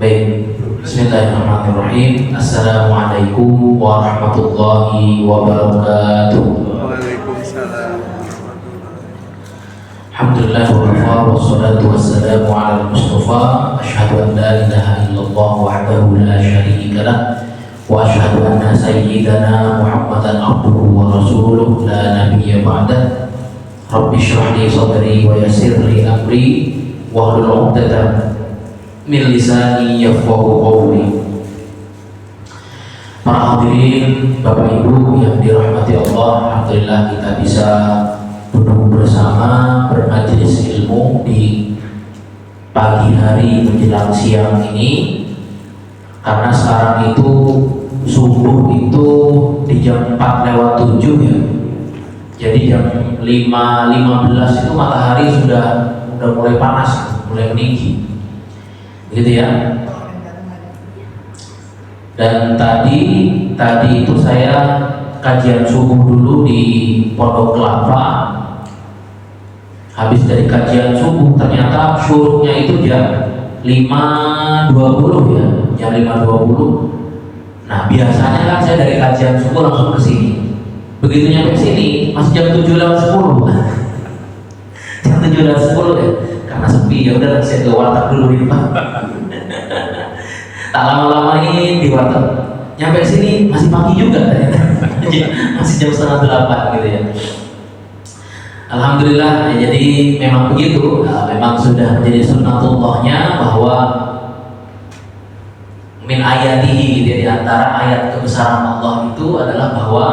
Baik, bismillahirrahmanirrahim. Assalamualaikum warahmatullahi wabarakatuh. Waalaikumsalam. Alhamdulillah wassalatu wassalamu ala al-mustafa. Asyhadu an la ilaha illallah wahdahu la syarika lah wa asyhadu anna sayyidana Muhammadan abduhu wa rasuluh la nabiyya ba'dah. Rabbi shrah li sadri wa yassir li amri wahlul 'uqdatam min lisani yafqahu qawli. Para hadirin, Bapak Ibu yang dirahmati Allah, alhamdulillah kita bisa duduk bersama bermajelis ilmu di pagi hari menjelang siang ini, karena sekarang itu subuh itu di jam 4:07 ya. Jadi jam 5:15 itu matahari sudah mulai panas, mulai meninggi. Gitu ya. Dan tadi itu saya kajian subuh dulu di Pondok Kelapa. Habis dari kajian subuh ternyata syuruknya itu jam 5:20 ya, jam 5:20. Nah, biasanya kan saya dari kajian subuh langsung ke sini. Begitu nyampe sini masih jam 7:10. Jam 7:10 ya. Karena sepi, ya udah saya ke warteg dulu di depan. Tak lama-lamain di warteg. Nyampe sini masih pagi juga ternyata. Masih jam 7:30 gitu ya. Alhamdulillah, ya, jadi memang begitu. Memang sudah menjadi sunnatullahnya bahwa min ayatihi, di antara ayat kebesaran Allah itu adalah bahwa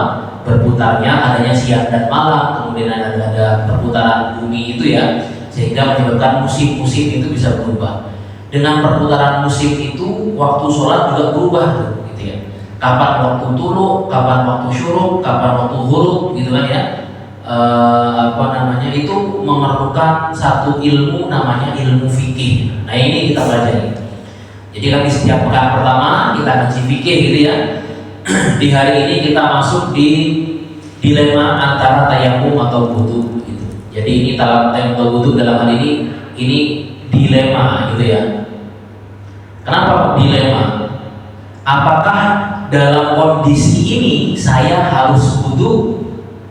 berputarnya adanya siang dan malam, kemudian ada perputaran bumi itu ya, sehingga menyebabkan musim-musim itu bisa berubah. Dengan perputaran musim itu waktu sholat juga berubah gitu ya. Kapan waktu tulu, kapan waktu syuruk, kapan waktu ghurub gitu kan ya. Itu memerlukan satu ilmu namanya ilmu fikih. Nah, ini kita pelajari. Jadi kan di setiap pekan pertama kita ngaji fikih gitu ya. Di hari ini kita masuk di dilema antara tayamum atau wudu gitu. Jadi ini tayamum atau wudu dalam hal ini dilema gitu ya. Kenapa dilema? Apakah dalam kondisi ini saya harus wudu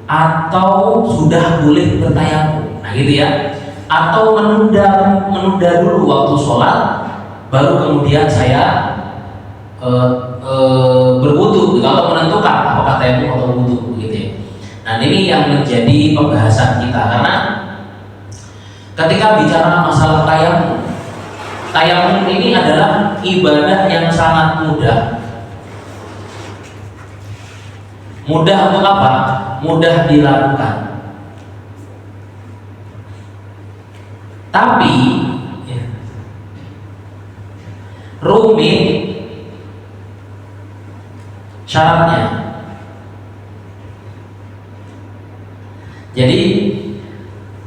atau sudah boleh bertayamum? Nah gitu ya. Atau menunda dulu waktu sholat baru kemudian saya berwudu, kalau menentukan apakah tayamum atau wudu gitu ya. Nah, ini yang menjadi pembahasan kita, karena ketika bicara masalah tayamum ini adalah ibadah yang sangat mudah. Mudah untuk apa? Mudah dilakukan. Tapi ya, rumit syaratnya. Jadi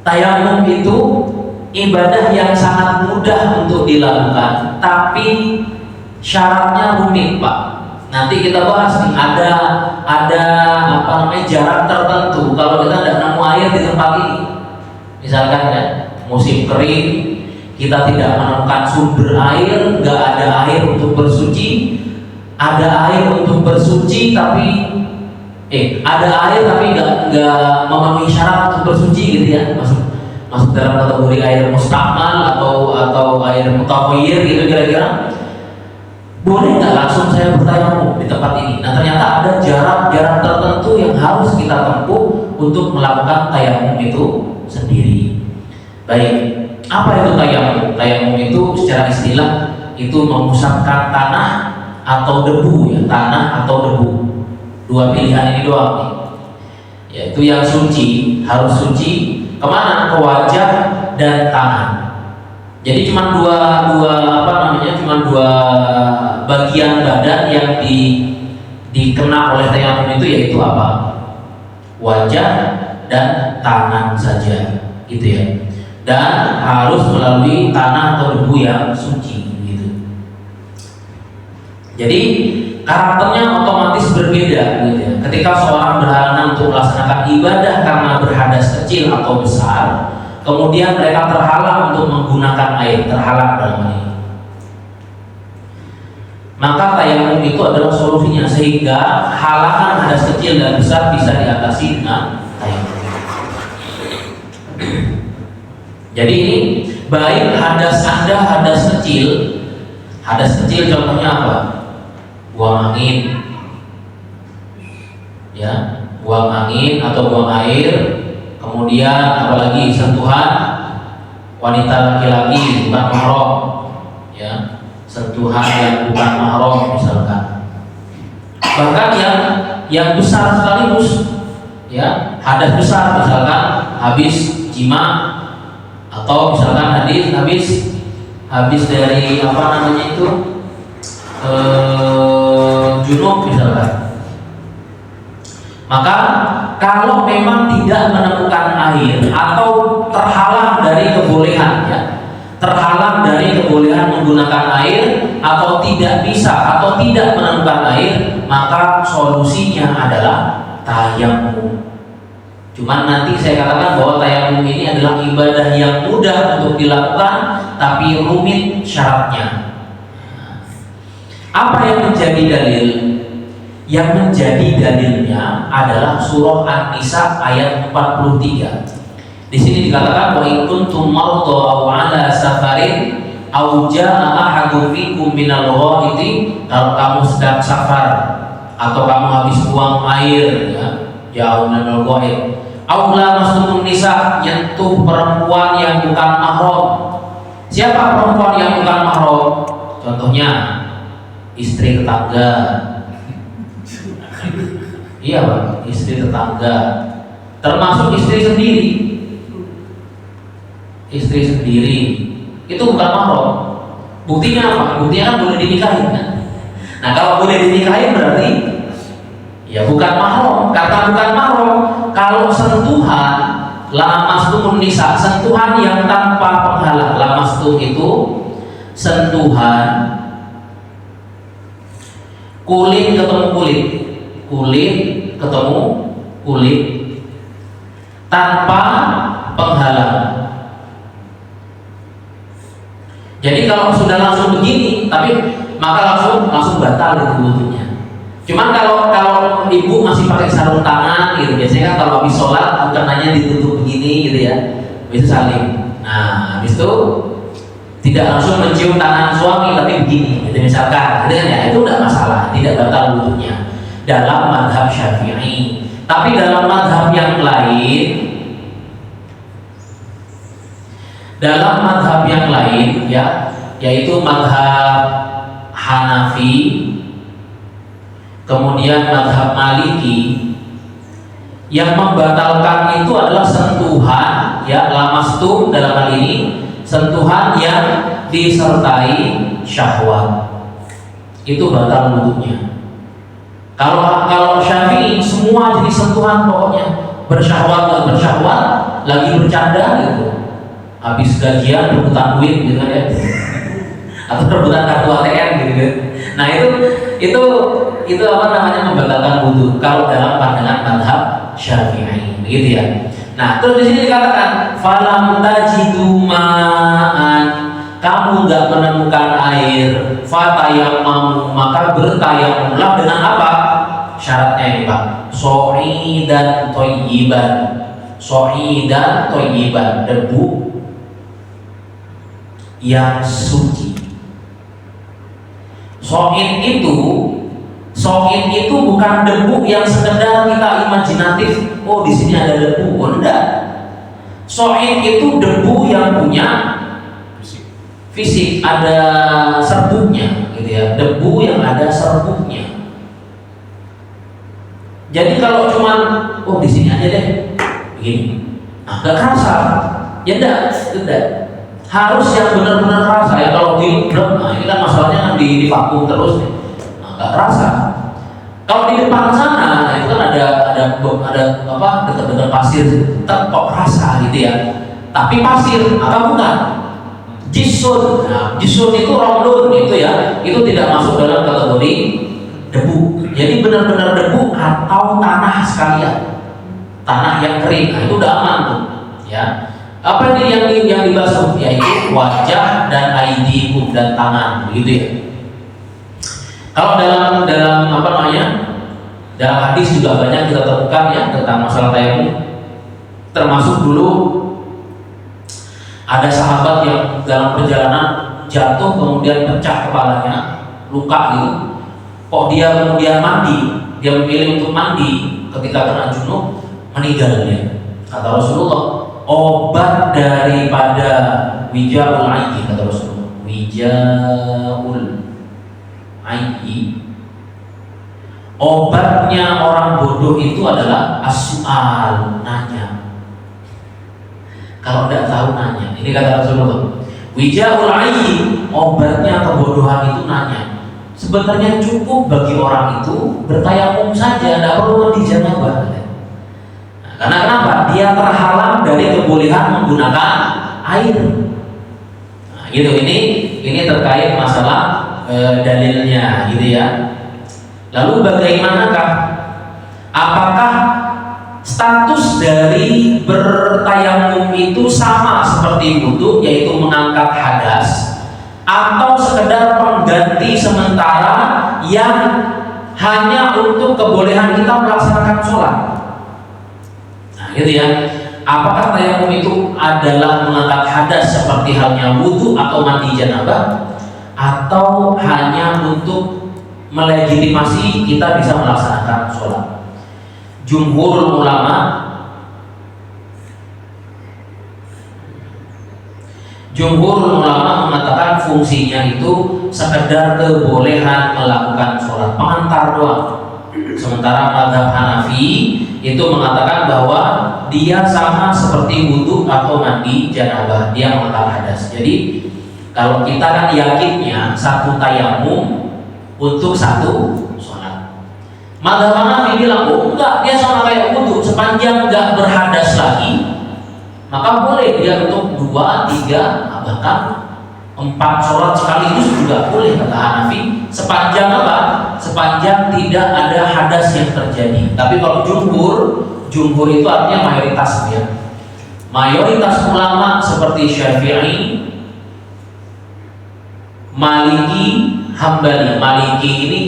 tayamum itu ibadah yang sangat mudah untuk dilakukan, tapi syaratnya rumit, Pak. Nanti kita bahas nih, ada jarak tertentu kalau kita tidak nemu air di tempat ini. Misalkan ya, musim kering, kita tidak menemukan sumber air, nggak ada air untuk bersuci. Ada air untuk bersuci tapi ada air tapi nggak memenuhi syarat untuk bersuci gitu ya, masuk dalam kategori air mustakmal atau air mutaghayyir gitu kira-kira. Boleh nggak langsung saya bertayamum di tempat ini? Nah, ternyata ada jarak tertentu yang harus kita tempuh untuk melakukan tayamum itu sendiri. Baik, apa itu tayamum? Tayamum itu secara istilah itu mengusapkan tanah atau debu ya, tanah atau debu. Dua pilihan ini doang nih. Yaitu yang suci, harus suci kemana? Ke wajah dan tangan. Jadi cuma dua bagian badan yang dikena oleh tayamum itu, yaitu apa? Wajah dan tangan saja gitu ya. Dan harus melalui tanah atau debu yang suci gitu. Jadi karakternya otomatis berbeda gitu ya. Ketika seorang berhalangan untuk melaksanakan ibadah karena berhadas kecil atau besar, kemudian mereka terhalang untuk menggunakan air, terhalang dalam hal ini. maka tayamum itu adalah solusinya, sehingga halangan hadas kecil dan besar bisa diatasi dengan tayamum. Jadi ini baik hadas Anda hadas kecil contohnya apa? Buang angin, ya, buang angin atau buang air, kemudian apalagi sentuhan wanita laki-laki bukan mahram, ya, sentuhan yang bukan mahram misalkan, bahkan yang besar sekaligus, ya, hadas besar misalkan habis jima, atau misalkan habis dari apa namanya itu junub misalkan. Maka kalau memang tidak menemukan air atau terhalang dari kebolehan, ya, terhalang dari kebolehan menggunakan air, atau tidak bisa atau tidak menemukan air, maka solusinya adalah tayamum. Cuman nanti saya katakan bahwa tayamum ini adalah ibadah yang mudah untuk dilakukan, tapi rumit syaratnya. Apa yang menjadi dalil? Yang menjadi dalilnya adalah surah An-Nisa ayat 43. Di sini dikatakan wa in kuntum marda aw ala safarin aw jaa ahadun minkum minal ghaidi, kalau kamu sedang safar atau kamu habis buang air, ya, jauh minal ghaid, aw lamastum nisa, nyentuh perempuan yang bukan mahram. Siapa perempuan yang bukan mahram? Contohnya istri tetangga. Iya Pak, istri tetangga, termasuk istri sendiri. Istri sendiri itu bukan mahram. Buktinya apa? Buktinya kan boleh dinikahin kan? Nah, kalau boleh dinikahin berarti ya bukan mahram. Kata bukan mahram, kalau sentuhan lamastum nisa, sentuhan yang tanpa penghalang. Lamastum itu sentuhan kulit ketemu kulit, kulit ketemu kulit tanpa penghalang. Jadi kalau sudah langsung begini, tapi maka langsung batal itu wudunya. Cuman kalau ibu masih pakai sarung tangan gitu, biasanya kan kalau habis sholat mukenanya ditutup begini gitu ya, itu saling. Nah, habis itu tidak langsung mencium tangan suami tapi begini, gitu misalkan, gitu kan ya, itu tidak masalah, tidak batal wudunya dalam madhab Syafi'i. Tapi dalam madhab yang lain, ya, yaitu madhab Hanafi, kemudian madhab Maliki, yang membatalkan itu adalah sentuhan, ya, lamastum dalam hal ini sentuhan yang disertai syahwat, itu batal wudunya. Kalau Syafi'i semua jenis sentuhan pokoknya bersyahwat, lagi bercanda gitu, habis gajian rebutan duit gitu kan ya, atau rebutan kartu ATM gitu kan. Nah itu apa namanya membatalkan wudu kalau dalam pandangan madhab Syafi'i, begitu ya. Nah, terus di sini dikatakan falam tajidu ma'an, kamu nggak menemukan air, fatayammamu, maka bertayamumlah dengan apa? Syaratnya ini Pak, so'idan thayyiban. So'idan thayyiban, debu yang suci. So'id itu bukan debu yang sekedar kita imajinatif, oh di sini ada debu, oh enggak. So'id itu debu yang punya fisik, ada serbuknya gitu ya, debu yang ada serbuknya. Jadi kalau cuman oh di sini aja deh begini, nah enggak kerasa, ya enggak. Harus yang benar-benar kerasa ya. Kalau di nah ini kan masalahnya kan di vakum terus nih, nah, nggak terasa. Kalau di depan sana, nah, itu kan ada apa dekat-dekat pasir, tetap kok kerasa gitu ya. Tapi pasir, apa bukan? Jisun, nah, jisun itu romlun itu ya, itu tidak masuk dalam kategori debu. Jadi benar-benar debu atau tanah sekalian, tanah yang kering, nah, itu udah aman tuh, ya. Apa ini yang dibasuh? Yaitu wajah dan aidikum, dan tangan, begitu ya. Kalau dalam dalam apa namanya, dalam hadis juga banyak kita temukan ya tentang masalah tayamum. Termasuk dulu ada sahabat yang dalam perjalanan jatuh kemudian pecah kepalanya, luka gitu. Kok dia kemudian mandi, dia memilih untuk mandi ketika kena junub, meninggal dia. Kata Rasulullah, obat daripada wijaul ayyi, kata Rasulullah, wijaul ayyi, obatnya orang bodoh itu adalah as-su'al, nanya. Kalau tidak tahu nanya. Ini kata Rasulullah, wijaul ayyi, obatnya kebodohan itu nanya. Sebenarnya cukup bagi orang itu bertayamum saja, tidak perlu mandi janabah. Karena kenapa? Dia terhalang dari kebolehan menggunakan air. Nah, gitu. Ini terkait masalah dalilnya, gitu ya. Lalu bagaimanakah? Apakah status dari bertayamum itu sama seperti wudu, yaitu mengangkat hadas, atau sekedar pengganti sementara yang hanya untuk kebolehan kita melaksanakan sholat? Gitu ya. Apakah tayamum itu adalah mengangkat hadas seperti halnya wudu atau mandi janabah, atau hanya untuk melegitimasi kita bisa melaksanakan sholat? Jumhurul ulama mengatakan fungsinya itu sekedar kebolehan melakukan sholat, pengantar doang. Sementara mazhab Hanafi itu mengatakan bahwa dia sama seperti wudu atau mandi janabah, dia mengangkat hadas. Jadi kalau kita kan yakinnya satu tayamum untuk satu sholat. Mazhab Hanafi bilang, oh enggak, dia sama kayak wudu, sepanjang enggak berhadas lagi, maka boleh dia untuk 2, 3, bahkan 4 sholat sekaligus juga boleh, kata Hanafi, sepanjang apa? Sepanjang tidak ada hadas yang terjadi. Tapi kalau jumhur itu artinya mayoritas ya. Mayoritas ulama seperti Syafi'i, Maliki, Hambali. Maliki ini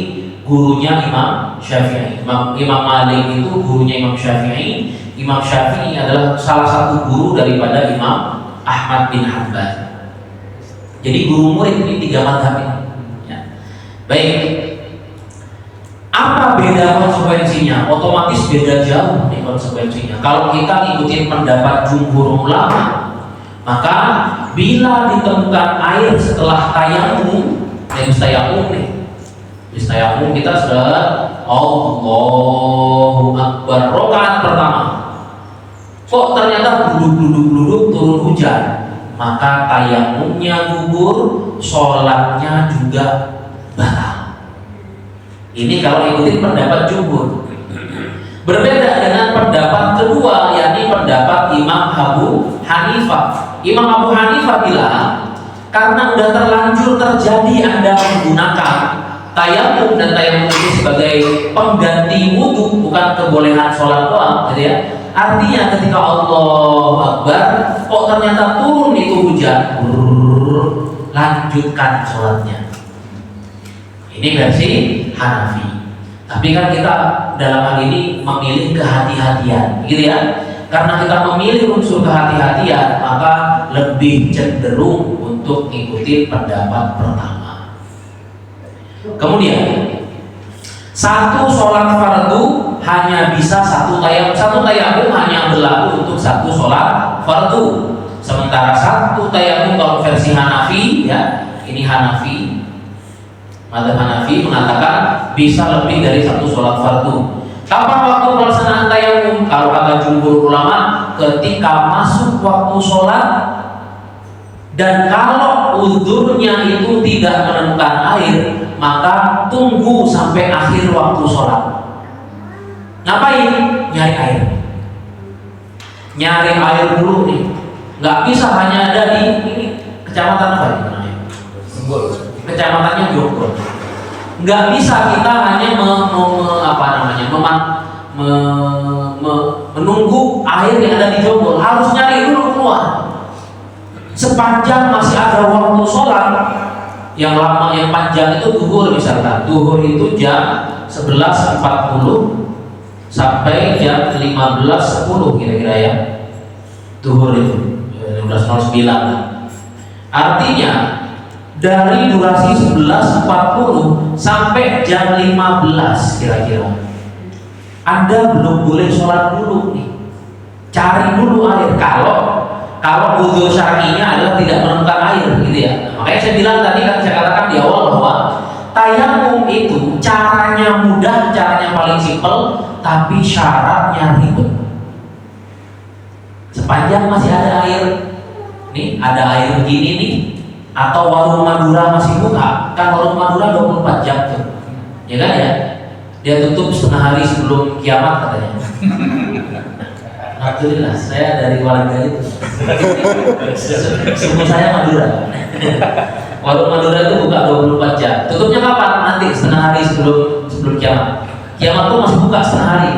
gurunya Imam Syafi'i. Imam Malik itu gurunya Imam Syafi'i. Imam Syafi'i adalah salah satu guru daripada Imam Ahmad bin Hanbal. Jadi guru murid ini 3 mazhab ini. Ya. Baik. Apa beda konsekuensinya? Otomatis beda jauh nih konsekuensinya. Kalau kita ngikutin pendapat jumhur ulama, maka bila ditemukan air setelah tayamum, tayamum kita sudah Allahu Akbar, rakaat pertama, kok ternyata bluduk turun hujan, maka tayamumnya gugur, sholatnya juga batal. Ini kalau ikutin pendapat jumhur. Berbeda dengan pendapat kedua, yakni pendapat Imam Abu Hanifah. Imam Abu Hanifah bilang, karena sudah terlanjur terjadi Anda menggunakan tayamum, dan tayamum itu sebagai pengganti wudu, bukan kebolehan sholat doang, gitu ya. Artinya ketika Allahu Akbar, kok ternyata turun itu hujan, lanjutkan sholatnya. Ini versi Hanafi. Tapi kan kita dalam hal ini memilih kehati-hatian, gitu ya. Karena kita memilih unsur kehati-hatian, maka lebih cenderung untuk mengikuti pendapat pertama. Kemudian, satu sholat fardu hanya bisa satu tayamum hanya berlaku untuk satu sholat fardu. Sementara satu tayamum kalau versi Hanafi, ya, ini Hanafi, mazhab Hanafi mengatakan bisa lebih dari satu sholat fardu. Kapan waktu pelaksanaan tayamum? Kalau kata jumhur ulama, ketika masuk waktu sholat, dan kalau uzurnya itu tidak menemukan air, maka tunggu sampai akhir waktu sholat. Ngapain? Nyari air. Nyari air dulu nih. Nggak bisa hanya ada di ini kecamatan apa namanya? Kecamatannya Jogor. Nggak bisa kita hanya menunggu air yang ada di Jogor. Harus nyari dulu keluar. Sepanjang masih ada waktu sholat, yang lama, yang panjang itu duhur misalkan. Duhur itu jam 11.40 sampai jam 15.10 kira-kira ya. Duhur itu 15.09 lah. Artinya dari durasi 11.40 sampai jam 15 kira-kira Anda belum boleh sholat dulu nih. Cari dulu air. Kalau wudu syar'inya adalah tidak menemukan air gitu ya. Makanya saya bilang tadi kan, saya katakan di awal bahwa tayamum itu caranya mudah, caranya paling simpel, tapi syaratnya ribet. Sepanjang masih ada air, nih ada air begini nih, atau warung Madura masih buka, kan warung Madura 24 jam tuh, ya kan ya? Dia tutup setengah hari sebelum kiamat katanya. Alhamdulillah, saya dari warga itu. Suku saya Madura. Warung Madura itu buka 24 jam. Tutupnya kapan? Nanti setengah hari sebelum kiamat. Kiamat tuh masih buka setengah hari.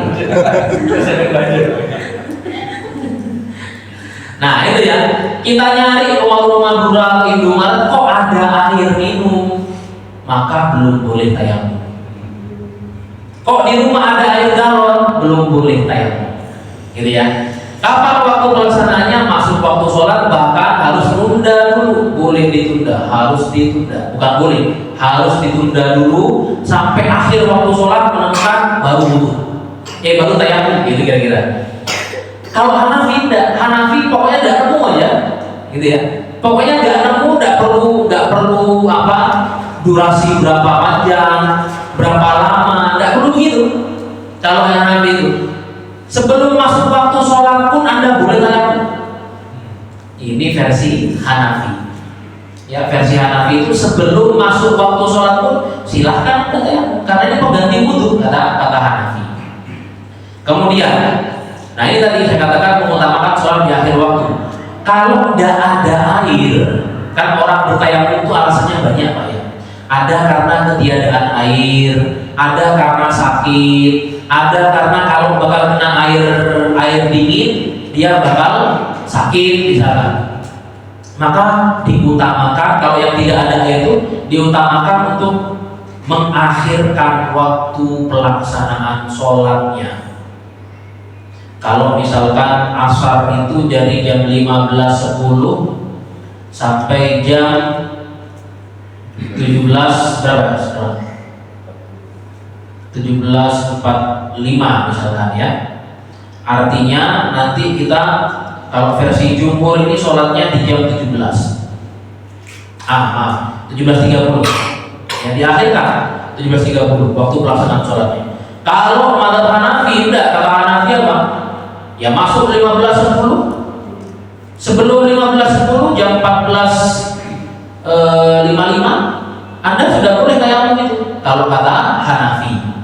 Nah itu ya, kita nyari ke warung Madura, Indomaret, kok ada air minum, maka belum boleh tayamum. Kok di rumah ada air galon, belum boleh tayamum. Gitu ya. Kapan waktu pelaksanaannya? Masuk waktu sholat, bahkan harus nunda dulu. Boleh ditunda, harus ditunda. Bukan boleh, harus ditunda dulu sampai akhir waktu sholat menemukan baru wudu. Baru tayamum gitu kira-kira. Kalau Hanafi enggak, Hanafi pokoknya enggak nemu aja, gitu ya. Pokoknya enggak nemu, enggak perlu apa durasi berapa panjang, berapa lama, enggak perlu begitu. Kalau Hanafi itu sebelum masuk waktu sholat pun Anda boleh tayamum. Ini versi Hanafi. Ya, versi Hanafi itu sebelum masuk waktu sholat pun silahkan tayamum, karena ini pengganti wudu kata Hanafi. Kemudian, nah ini tadi saya katakan mengutamakan sholat di akhir waktu. Kalau tidak ada air, kan orang bertayamum itu alasannya banyak Pak ya. Ada karena ketiadaan air, ada karena sakit, ada karena kalau bakal kena air dingin dia bakal sakit misalnya. Maka diutamakan, kalau yang tidak ada air itu diutamakan untuk mengakhirkan waktu pelaksanaan sholatnya. Kalau misalkan asar itu dari jam 15.10 sampai jam 17 berapa? 17.45 misalkan ya. Artinya nanti kita kalau versi jumhur ini sholatnya di jam 17. 17.30. Ya diakhirkan 17.30 waktu pelaksanaan sholatnya. Kalau mazhab Hanafi enggak, kata Hanafi apa? Ya masuk 15.10. Sebelum 15.10 jam 14.55 Anda sudah boleh tayamum itu. Kalau kata Hanafi.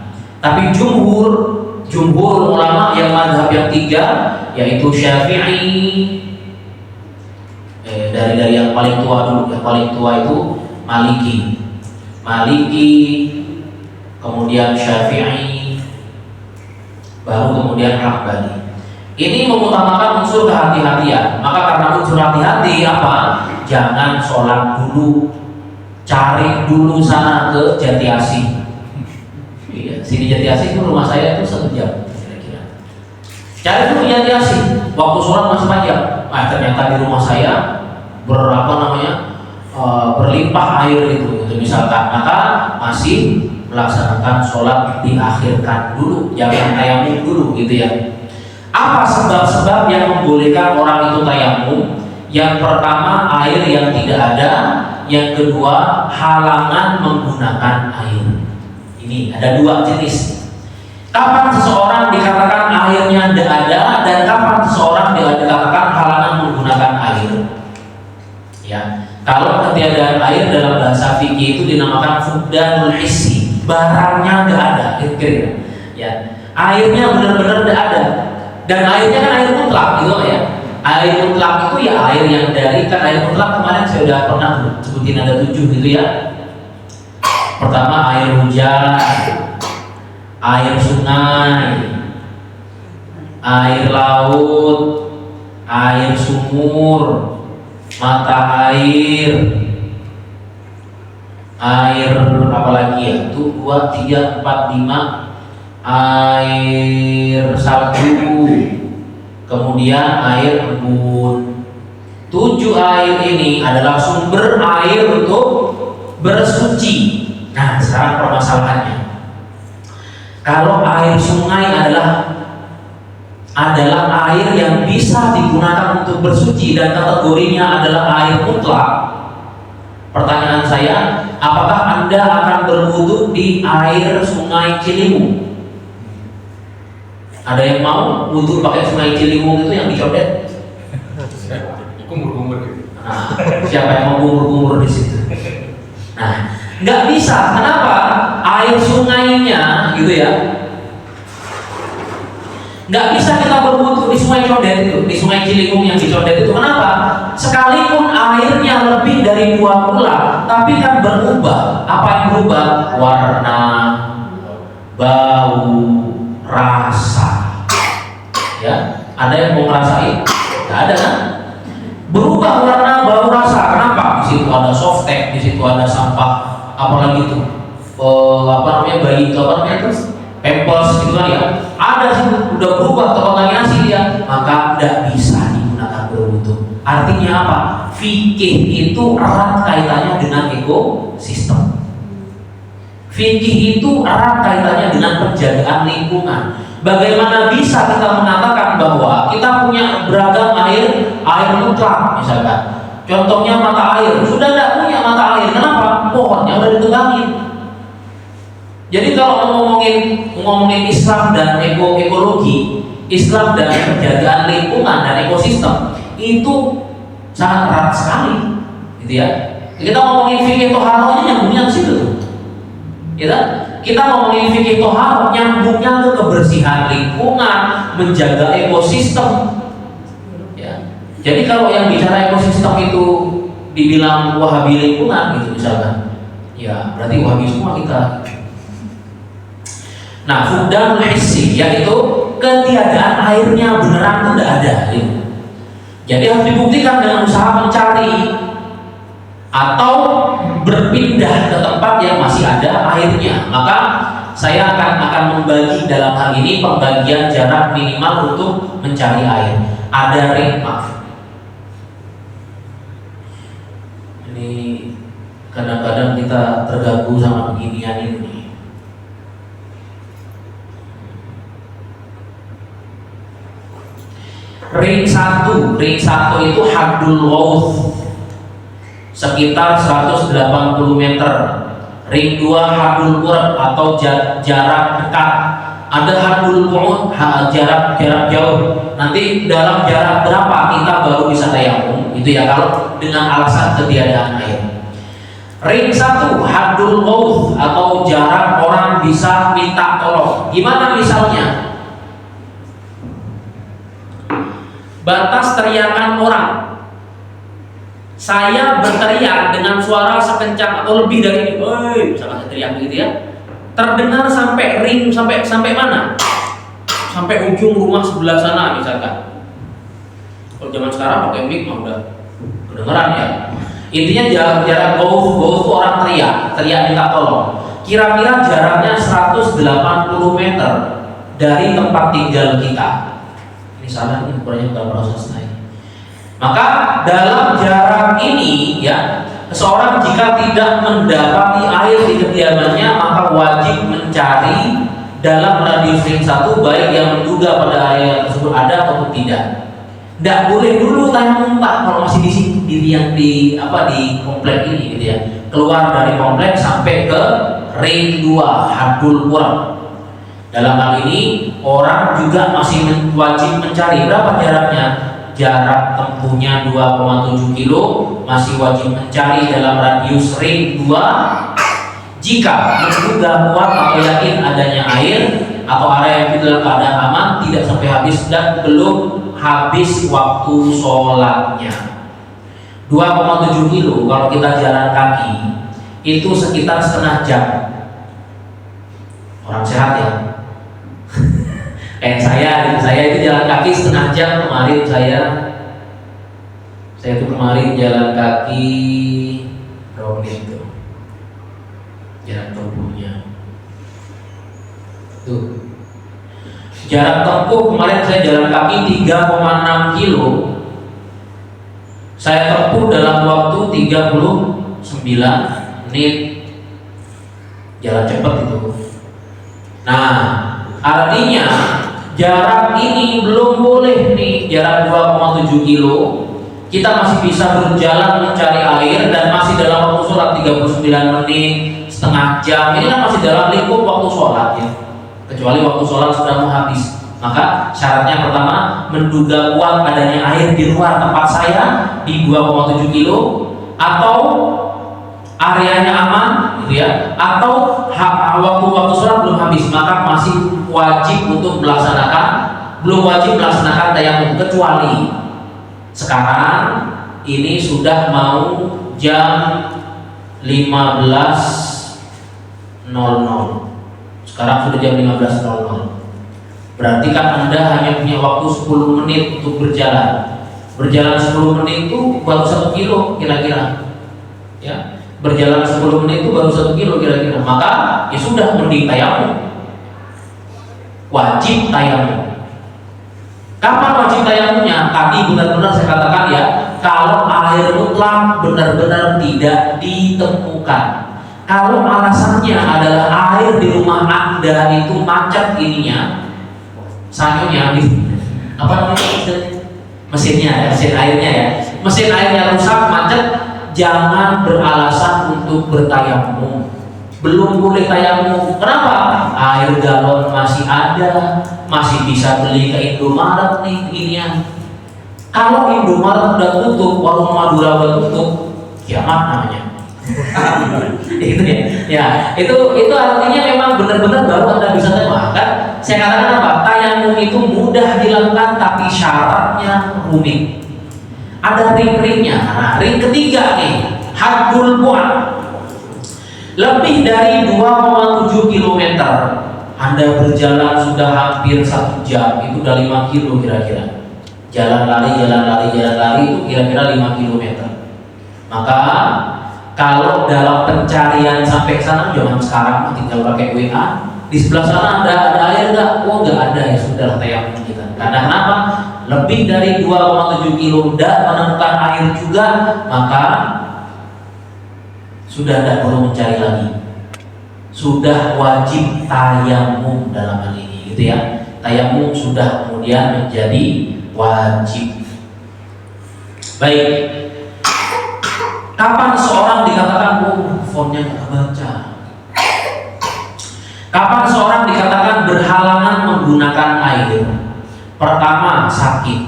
Tapi jumhur ulama yang mazhab yang tiga, yaitu Syafi'i, dari yang paling tua dulu, yang paling tua itu Maliki, kemudian Syafi'i, baru kemudian Hambali. Ini mengutamakan unsur kehati-hatian. Maka karena unsur hati-hati apa? Jangan sholat dulu, cari dulu sana ke Jatiasi. Iya, sini Jatiasi itu rumah saya itu 1 jam kira-kira. Cari dulu Jatiasi, waktu sholat masih panjang. Ternyata di rumah saya berlimpah air itu misalkan, maka masih melaksanakan sholat diakhirkan dulu, jangan tayamum dulu gitu ya. Apa sebab-sebab yang membolehkan orang itu tayamum? Yang pertama air yang tidak ada, yang kedua halangan menggunakan air. Ini ada 2 jenis. Kapan seseorang dikatakan airnya tidak ada, dan kapan seseorang dikatakan halangan menggunakan air? Ya, kalau ketiadaan air dalam bahasa fikih itu dinamakan fuqdanul hissi, barangnya tidak ada, gitu ya. Airnya benar-benar tidak ada. Dan airnya kan air mutlak gitu ya. Air mutlak itu ya air yang dari, kan air mutlak kemarin saya sudah pernah sebutin ada 7 gitu ya. Pertama air hujan, air sungai, air laut, air sumur, mata air, air apalagi ya, itu 2, 3, 4, 5 air salju, kemudian air embun. 7 air ini adalah sumber air untuk bersuci. Nah, sekarang permasalahannya, kalau air sungai adalah air yang bisa digunakan untuk bersuci dan kategorinya adalah air mutlak. Pertanyaan saya, apakah Anda akan berwudu di air sungai Ciliwung? Ada yang mau wudu pakai sungai Ciliwung itu yang dicodet? Kumur-kumur. Nah, siapa yang mau kumur-kumur di situ? Nah, nggak bisa. Kenapa? Air sungainya, gitu ya. Nggak bisa kita berwudu di sungai Condet itu, di sungai Ciliwung yang dicodet itu. Kenapa? Sekalipun airnya lebih dari 2 bulan, tapi kan berubah. Apa yang berubah? Warna, bau, rasa. Ya, ada yang mau ngerasain? Nggak ada kan? Berubah warna, bau, rasa. Kenapa? Di situ ada softtek, di situ ada sampah, apalagi itu, bayi itu pampers gitu kan ya. Ada sih udah berubah terkontaminasi dia, maka tidak bisa digunakan berwudu. Artinya apa? Fikih itu erat kaitannya dengan ekosistem. Fikih itu erat kaitannya dengan penjagaan lingkungan. Bagaimana bisa kita mengatakan bahwa kita punya beragam air mutlak misalkan. Contohnya mata air, sudah tidak punya mata air. Kenapa? Pohonnya udah ditebangin. Jadi kalau ngomongin Islam dan ekologi, Islam dan penjagaan lingkungan dan ekosistem itu sangat erat sekali, gitu ya. Kita ngomongin fikih toharohnya nyambungnya ke situ tuh. Kita ngomongin fikih toharoh nyambungnya ke kebersihan lingkungan, menjaga ekosistem. Ya. Jadi kalau yang bicara ekosistem itu dibilang wahabi lingkungan gitu misalkan, ya berarti wahabi semua kita. Nah, fukdanul hissi yaitu ketiadaan airnya beneran itu tidak ada. Gitu. Jadi harus dibuktikan dengan usaha mencari atau berpindah ke tempat yang masih ada airnya. Maka saya akan membagi dalam hal ini pembagian jarak minimal untuk mencari air. Ada ring, maaf. Ini kadang-kadang kita terganggu sama beginian ini. Ring 1 itu haddul ghauth sekitar 180 meter. Ring 2 haddul qurb atau jarak dekat. Ada haddul bu'ud, jarak jauh. Nanti dalam jarak berapa kita baru bisa tayamum, itu ya kalau dengan alasan ketiadaan air. Ring 1 haddul ghauth atau jarak orang bisa minta tolong. Gimana misalnya? Batas teriakan orang. Saya berteriak dengan suara sekencang atau lebih dari ini, "Woi," misalkan saya teriak begitu ya. Terdengar sampai ring sampai mana? Sampai ujung rumah sebelah sana misalkan. Kalau zaman sekarang pakai mic mah udah kedengeran ya. Intinya jarak ghauth itu orang teriak minta tolong. Kira-kira jaraknya 180 meter dari tempat tinggal kita. Salah ini ukurannya bukan proses naik. Maka dalam jarak ini ya, seseorang jika tidak mendapati air di kediamannya maka wajib mencari dalam radius ring 1 baik yang menduga pada air tersebut ada ataupun tidak. Tidak boleh dulu tayamum Pak kalau masih di komplek ini gitu ya. Keluar dari komplek sampai ke ring 2 haddul qurb. Dalam hal ini orang juga masih wajib mencari berapa jaraknya. Jarak tempuhnya 2,7 kilo, masih wajib mencari dalam radius ring 2. Jika menduga kuat atau yakin adanya air atau area yang dalam keadaan aman, tidak sampai habis dan belum habis waktu sholatnya. 2,7 kilo kalau kita jalan kaki itu sekitar setengah jam. Orang sehat ya. Saya itu jalan kaki setengah jam kemarin. Saya itu kemarin jalan kaki berapa menit itu? jarak tempuhnya. Tuh. Jarak tempuh kemarin saya jalan kaki 3,6 kilo. Saya tempuh dalam waktu 39 menit. Jalan cepat itu. Nah, artinya jarak ini belum boleh nih, jarak 2,7 kilo. Kita masih bisa berjalan mencari air dan masih dalam waktu sholat 39 menit, setengah jam. Ini kan masih dalam lingkup waktu sholat ya. Kecuali waktu sholat sudah mau habis. Maka syaratnya pertama, menduga kuat adanya air di luar tempat saya di 2,7 kilo, atau areanya aman gitu ya, atau waktu sholat belum habis, maka masih wajib untuk melaksanakan, belum wajib melaksanakan tayamum. Kecuali sekarang ini sudah mau jam 15.00. Sekarang sudah jam 15.00. Berarti kan Anda hanya punya waktu 10 menit untuk berjalan. Berjalan 10 menit itu baru 1 kilo kira-kira. Ya, berjalan 10 menit itu baru 1 kilo kira-kira. Maka ya sudah, mending tayamum. Wajib tayamum. Kapan wajib tayamumnya? Tadi benar-benar saya katakan ya, kalau air mutlak benar-benar tidak ditemukan. Kalau alasannya adalah air di rumah Anda itu macet ininya, sayurnya apa namanya, mesinnya ya, mesin airnya ya, mesin airnya rusak, macet, jangan beralasan untuk bertayamum. Belum boleh tayamum. Kenapa? Air galon masih ada, masih bisa beli ke Indomaret nih inian. Kalau Indomaret udah tutup, warung Madura udah tutup, kiamat namanya. Itu ya, itu artinya memang benar-benar baru Anda bisa tembak kan. Saya katakan apa? Tayamum itu mudah dilakukan, tapi syaratnya rumit. Ada ring-ringnya. Nah, ring ketiga nih, haddul bu'ad. Lebih dari 2,7 km Anda berjalan sudah hampir 1 jam, itu udah 5 kilo kira-kira. Jalan lari itu kira-kira 5 km. Maka kalau dalam pencarian sampai sana, jangan sekarang tinggal pakai WA. Di sebelah sana ada air enggak? Oh enggak ada, ya sudah tayamum kita. Karena kenapa? Lebih dari 2,7 kilo tidak menemukan air juga, maka sudah tidak perlu mencari lagi. Sudah wajib tayamum dalam hal ini, gitu ya. Tayamum sudah kemudian menjadi wajib. Baik. Kapan seorang dikatakan fonnya nggak baca? Kapan seorang dikatakan berhalangan menggunakan air? Pertama, sakit.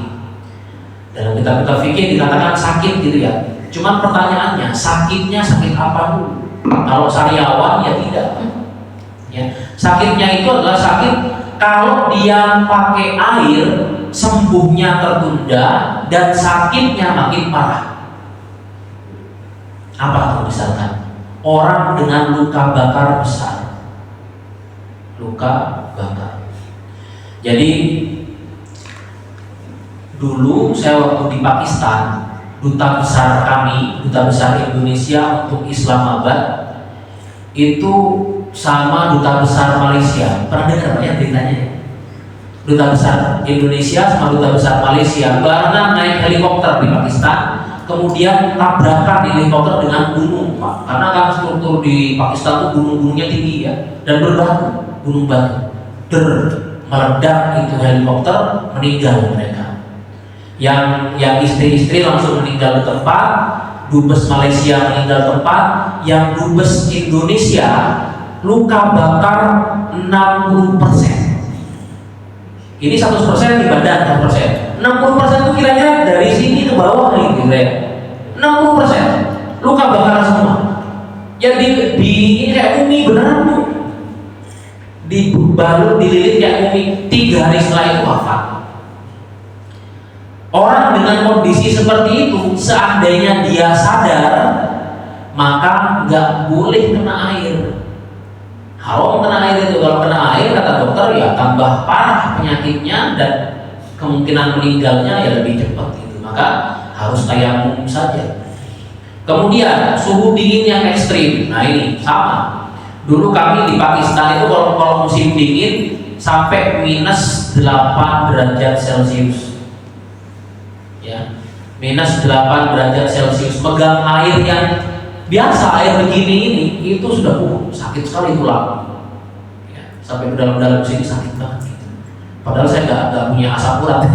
Dalam kitab-kitab fikih dikatakan sakit gitu ya. Cuman pertanyaannya, sakitnya sakit apa dulu? Kalau sariawan ya tidak. Ya, sakitnya itu adalah sakit kalau dia pakai air, sembuhnya tertunda dan sakitnya makin parah. Apa tuh misalkan? Orang dengan luka bakar besar. Luka bakar. Jadi dulu saya waktu di Pakistan, duta besar kami, duta besar Indonesia untuk Islamabad itu sama duta besar Malaysia. Pernah dengar Pak ya beritanya? Duta besar Indonesia sama duta besar Malaysia barengan naik helikopter di Pakistan. Kemudian tabrakan helikopter dengan gunung, Pak. Karena kan struktur di Pakistan itu gunung-gunungnya tinggi ya, dan berbatu, gunung batu. Meledak itu helikopter, meninggal mereka. Yang istri-istri langsung meninggal di tempat, dubes Malaysia meninggal tempat, yang dubes Indonesia luka bakar 60%. Ini 100% di badan 100%. 60% itu kira-kira dari sini ke bawah nih kira-kira. 60% luka bakar semua. Ya di ini kayak umi beneran tuh. Dibalut dililit kayak umi, 3 hari setelah itu wafat. Orang dengan kondisi seperti itu, seandainya dia sadar, maka nggak boleh kena air. Haram kena air itu. Kalau kena air kata dokter ya tambah parah penyakitnya dan kemungkinan meninggalnya ya lebih cepat gitu. Maka harus tayamum saja. Kemudian suhu dingin yang ekstrim. Nah ini sama. Dulu kami di Pakistan itu kalau musim dingin sampai minus 8 derajat Celcius. Ya, minus 8 derajat Celcius. Megang air yang biasa, air begini ini, itu sudah sakit sekali tulang. Ya, sampai ke dalam-dalam sini sakit banget. Gitu. Padahal saya nggak punya asam urat,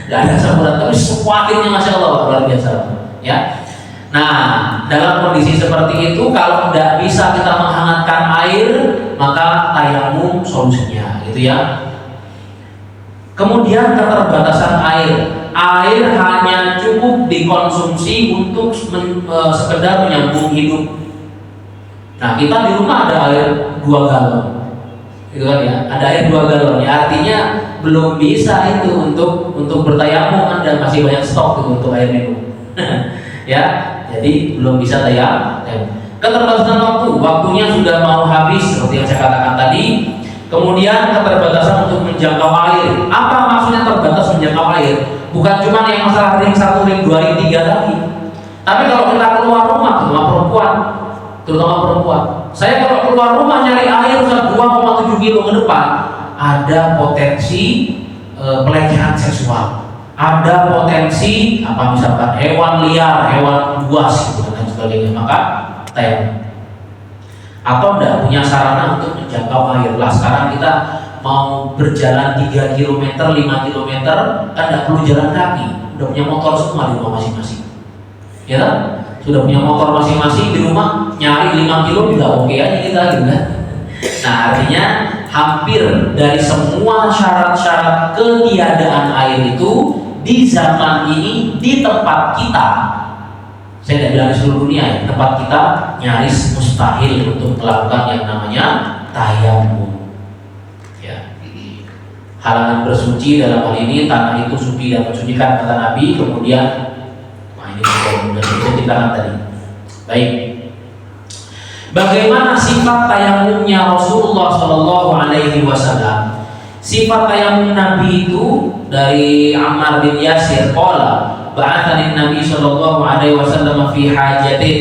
nggak ada asam urat, tapi sakitnya masya Allah luar biasa. Ya. Nah, dalam kondisi seperti itu, kalau tidak bisa kita menghangatkan air, maka tayamum solusinya, gitu ya. Kemudian keterbatasan air hanya cukup dikonsumsi untuk sekedar menyambung hidup. Nah, kita di rumah ada air 2 galon, gitu kan ya, ada air 2 galon, ya artinya belum bisa itu untuk bertayamum, Anda masih banyak stok itu untuk air minum. Ya. Jadi belum bisa tayamum. Keterbatasan waktunya sudah mau habis seperti yang saya katakan tadi. Kemudian keterbatasan untuk menjangkau air. Apa maksudnya terbatas menjangkau air? Bukan cuma yang masalah ring 1, ring 2, ring 3 tadi. Tapi kalau kita keluar rumah, terutama perempuan. Saya kalau keluar rumah nyari air 2,7 kilo ke depan, ada potensi pelecehan seksual. Ada potensi misalkan hewan liar, hewan buas gitu dan sebagainya, maka tayamum. Atau tidak punya sarana untuk menjangkau air. Lah sekarang kita mau berjalan 3 km, 5 km, kan tidak perlu jalan kaki, udah punya motor semua di rumah masing-masing. Ya kan? Sudah punya motor masing-masing di rumah, nyari 5 kilo juga oke aja kita gitu kan. Nah, artinya hampir dari semua syarat-syarat ketiadaan air itu di zaman ini, di tempat kita, saya tidak bilang di seluruh dunia ya, tempat kita nyaris mustahil untuk melakukan yang namanya tayamum. Ya. Halangan bersuci dalam hal ini, tanah itu suci dan mensucikan kata Nabi. Kemudian, ini sudah diceritakan tadi. Baik. Bagaimana sifat tayamumnya Rasulullah Shallallahu Alaihi Wasallam? Sifat tayamum Nabi itu dari Ammar bin Yasir, qala ba'athani Nabi sallallahu alaihi wasallam fi hajatin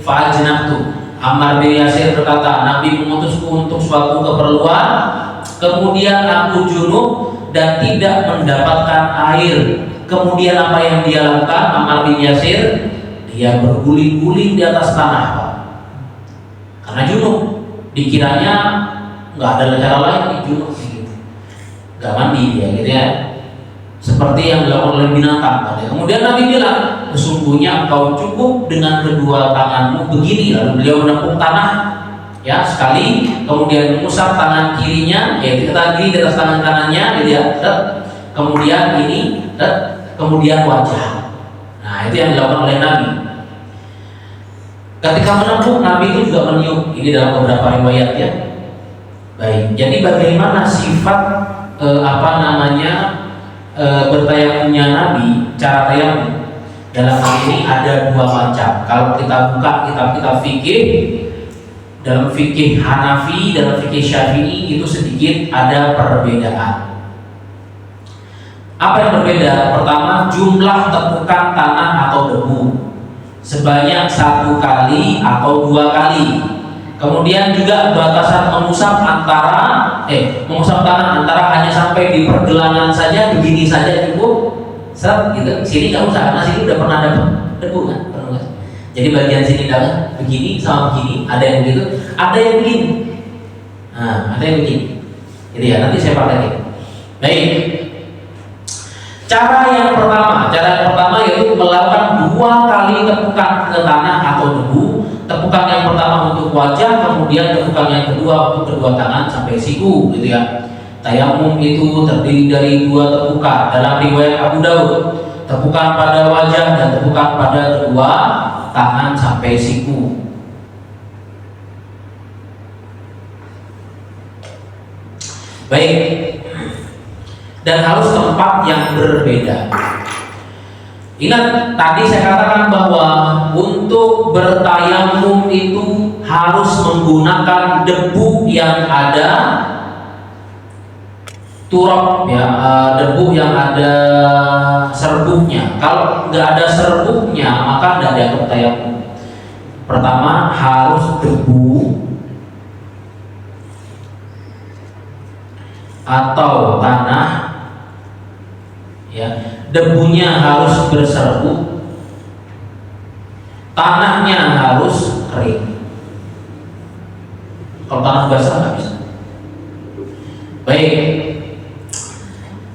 fa'ajnabtu. Ammar bin Yasir berkata, Nabi mengutusku untuk suatu keperluan, kemudian aku junub dan tidak mendapatkan air. Kemudian apa yang dia lakukan? Ammar bin Yasir, dia berguling-guling di atas tanah, Pak. Karena junub, dikiranya nggak ada cara lain di junub. Gak mandi dia gitu ya, seperti yang dilakukan oleh binatang tadi. Kemudian Nabi bilang, sesungguhnya engkau cukup dengan kedua tanganmu begini. Lalu beliau menepuk tanah ya sekali, kemudian mengusap tangan kirinya, yaitu tangan kiri di atas tangan kanannya, dia kemudian ini, kemudian wajah. Nah, itu yang dilakukan oleh Nabi. Ketika menepuk, Nabi itu juga meniup. Ini dalam beberapa riwayat ya. Baik, jadi bagaimana sifat bertayamumnya Nabi, cara tayamum dalam hal ini ada 2 macam. Kalau kita buka kitab-kitab fikih, dalam fikih Hanafi, dalam fikih Syafi'i itu sedikit ada perbedaan. Apa yang berbeda? Pertama, jumlah tepukan tanah atau debu sebanyak 1 kali atau 2 kali. Kemudian juga batasan mengusap mengusap tanah antara hanya sampai di pergelangan saja, begini saja cukup. Gitu. Sini nggak usah, karena sini udah pernah dapat debu kan, Jadi bagian sini dapat begini sama begini, ada yang begitu, ada yang begini. Nah, ada yang begini. Jadi ya nanti saya pakai. Baik. Cara yang pertama yaitu melakukan 2 kali tepukan ke tanah atau debu. Tepukan yang pertama untuk wajah, kemudian tepukan yang kedua untuk kedua tangan sampai siku, gitu ya. Tayamum itu terdiri dari 2 tepukan. Dalam riwayat Abu Daud, tepukan pada wajah dan tepukan pada kedua tangan sampai siku. Baik. Dan harus tempat yang berbeda. Ingat tadi saya katakan bahwa untuk bertayamum itu harus menggunakan debu yang ada turab ya, debu yang ada serbuknya. Kalau nggak ada serbuknya maka tidak ada tayamum. Pertama harus debu atau tanah, ya, debunya harus berserbuk, tanahnya harus kering. Kalau tanah basah nggak bisa. Baik,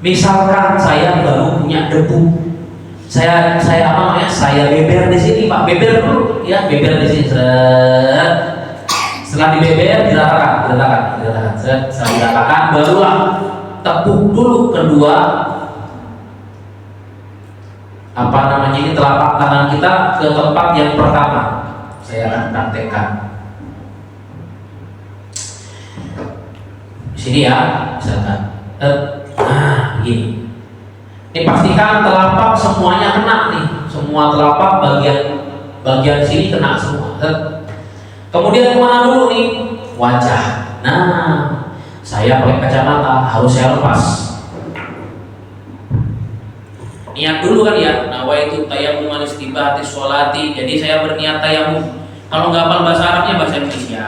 misalkan saya baru punya debu, saya apa namanya? Saya beber di sini, Pak. Beber dulu, ya, beber di sini. Setelah dibeber, diratakan. Setelah diratakan, barulah tepuk dulu kedua apa namanya ini telapak tangan kita ke tempat yang pertama. Saya akan praktekkan. Di sini ya, misalkan. Nah, begini. Ini pastikan telapak semuanya kena nih, semua telapak bagian sini kena semua. Kemudian kemana dulu nih? Wajah. Nah, saya pakai kacamata, harus saya lepas. Niat dulu kan ya, nawaitu tayammum al-istibahati sholati. Jadi saya berniat tayamum. Kalau nggak hafal bahasa Arabnya, bahasa Indonesia.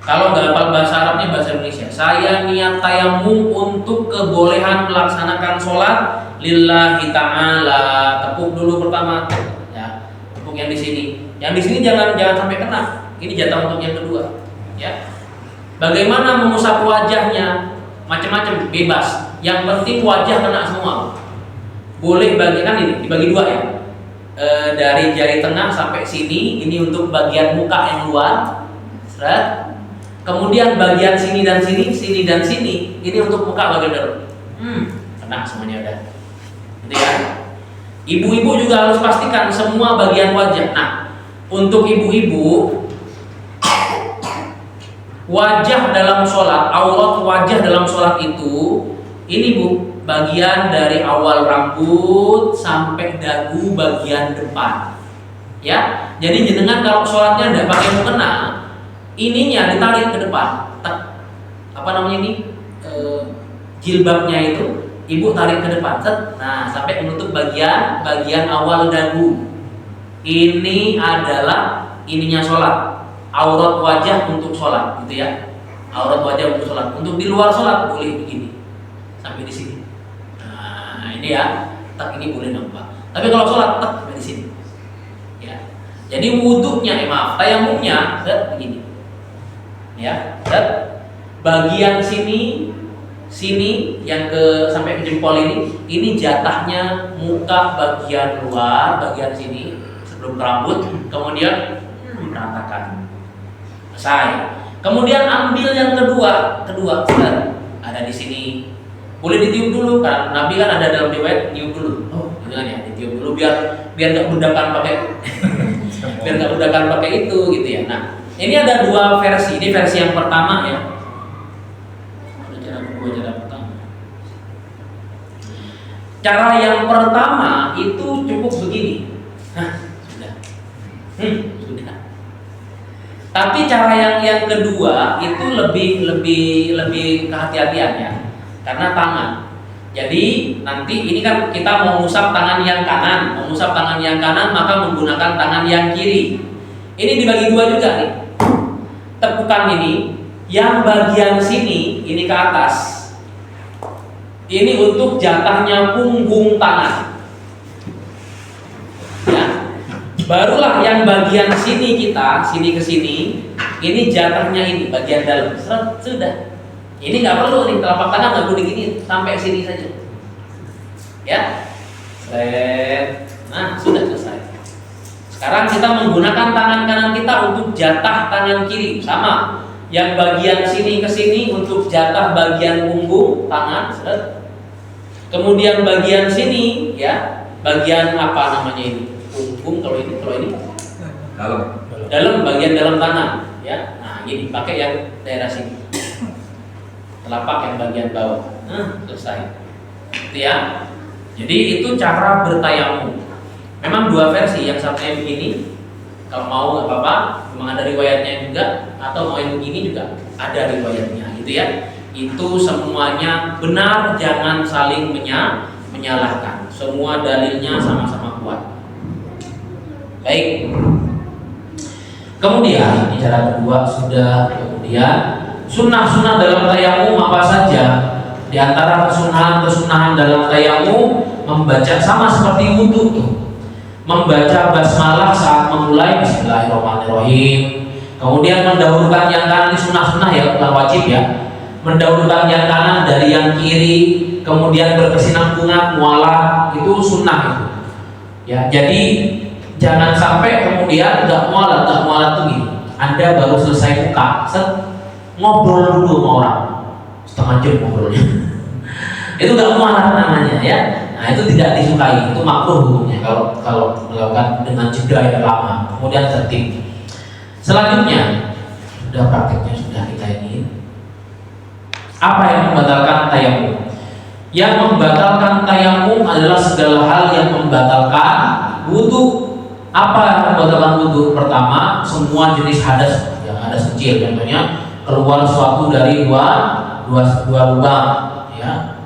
Kalau nggak hafal bahasa Arabnya, bahasa Indonesia. Saya niat tayamum untuk kebolehan melaksanakan sholat lillahi ta'ala. Tepuk dulu pertama, ya. Tepuk yang di sini. Yang di sini jangan sampai kena. Ini jatah untuk yang kedua, ya. Bagaimana mengusap wajahnya? Macam-macam, bebas. Yang penting wajah kena semua. Boleh bagikan ini dibagi dua ya. Dari jari tengah sampai sini, ini untuk bagian muka yang luar. Seret. Kemudian bagian sini dan sini, ini untuk muka bagian dalam. Kena semuanya udah. Gitu ya. Ibu-ibu juga harus pastikan semua bagian wajah. Nah, untuk ibu-ibu, wajah dalam sholat, aurat wajah dalam sholat itu, ini Bu, bagian dari awal rambut sampai dagu bagian depan. Ya, jadi jenengan kalau sholatnya tidak pakai mukena, ininya ditarik ke depan. Apa namanya ini? Jilbabnya itu ibu tarik ke depan. Nah, sampai menutup bagian awal dagu. Ini adalah ininya sholat. Aurat wajah untuk sholat, gitu ya. Aurat wajah untuk sholat. Untuk di luar sholat boleh begini, sampai di sini. Nah, ini ya, ini boleh nampak. Tapi kalau sholat sampai di sini. Ya. Jadi wudhunya, tayamumnya, begini. Ya, bagian sini yang sampai ke jempol ini jatahnya muka bagian luar, bagian sini sebelum rambut, kemudian meratakan. Selesai. Kemudian ambil yang kedua, ada di sini. Boleh ditiup dulu kan? Nabi kan ada dalam riwayat tiup dulu. Oh, gitu kan ya, ditiup dulu biar nggak budakan pakai itu gitu ya. Nah, ini ada dua versi. Ini versi yang pertama ya. Cara yang pertama itu cukup begini. Sudah. Sudah. Tapi cara yang kedua itu lebih kehati-hatiannya karena tangan. Jadi nanti ini kan kita mau ngusap tangan yang kanan, maka menggunakan tangan yang kiri. Ini dibagi dua juga nih. Tepukan ini yang bagian sini ini ke atas. Ini untuk jatahnya punggung tangan. Ya. Barulah yang bagian sini sini ke sini, ini jatahnya ini bagian dalam. Sudah. Ini nggak perlu nih telapak tangan nggak perlu digini sampai sini saja. Ya. Nah, sudah selesai. Sekarang kita menggunakan tangan kanan kita untuk jatah tangan kiri, sama. Yang bagian sini ke sini untuk jatah bagian punggung tangan. Kemudian bagian sini, ya, bagian apa namanya ini? Punggung kalau ini dalam bagian dalam tangan, ya. Nah, ini pakai yang daerah sini, telapak yang bagian bawah. Selesai. Itu ya. Jadi itu cara bertayamum. Memang dua versi, yang satunya begini, kalau mau nggak apa-apa, memang ada riwayatnya juga, atau mau yang begini juga ada riwayatnya, gitu ya. Itu semuanya benar, jangan saling menyalahkan. Semua dalilnya sama-sama kuat. Baik. Kemudian ini cara kedua sudah. Kemudian Sunnah-sunnah dalam tayamum apa saja? Di antara kesunahan dalam tayamum membaca sama seperti wudhu tuh. Membaca basmalah saat memulai Bismillahirrahmanirrahim. Kemudian mendahulukan yang kanan, ini sunnah-sunnah ya, bukan wajib ya. Mendahulukan yang kanan dari yang kiri, kemudian berkesinambungan mualah, itu sunnah itu. Ya, jadi jangan sampai kemudian nggak mualah tuh gini. Anda baru selesai buka, ngobrol dulu sama orang setengah jam ngobrolnya. Itu nggak mualah namanya ya. Nah itu tidak disukai, itu makruh hukumnya kalau melakukan dengan jeda yang lama. Kemudian tertib. Selanjutnya sudah prakteknya sudah kita ini. Apa yang membatalkan tayamum? Yang membatalkan tayamum adalah segala hal yang membatalkan wudu. Apa yang membatalkan wudu? Pertama, semua jenis hadas, yang hadas kecil, contohnya keluar sesuatu dari dua lubang, ya.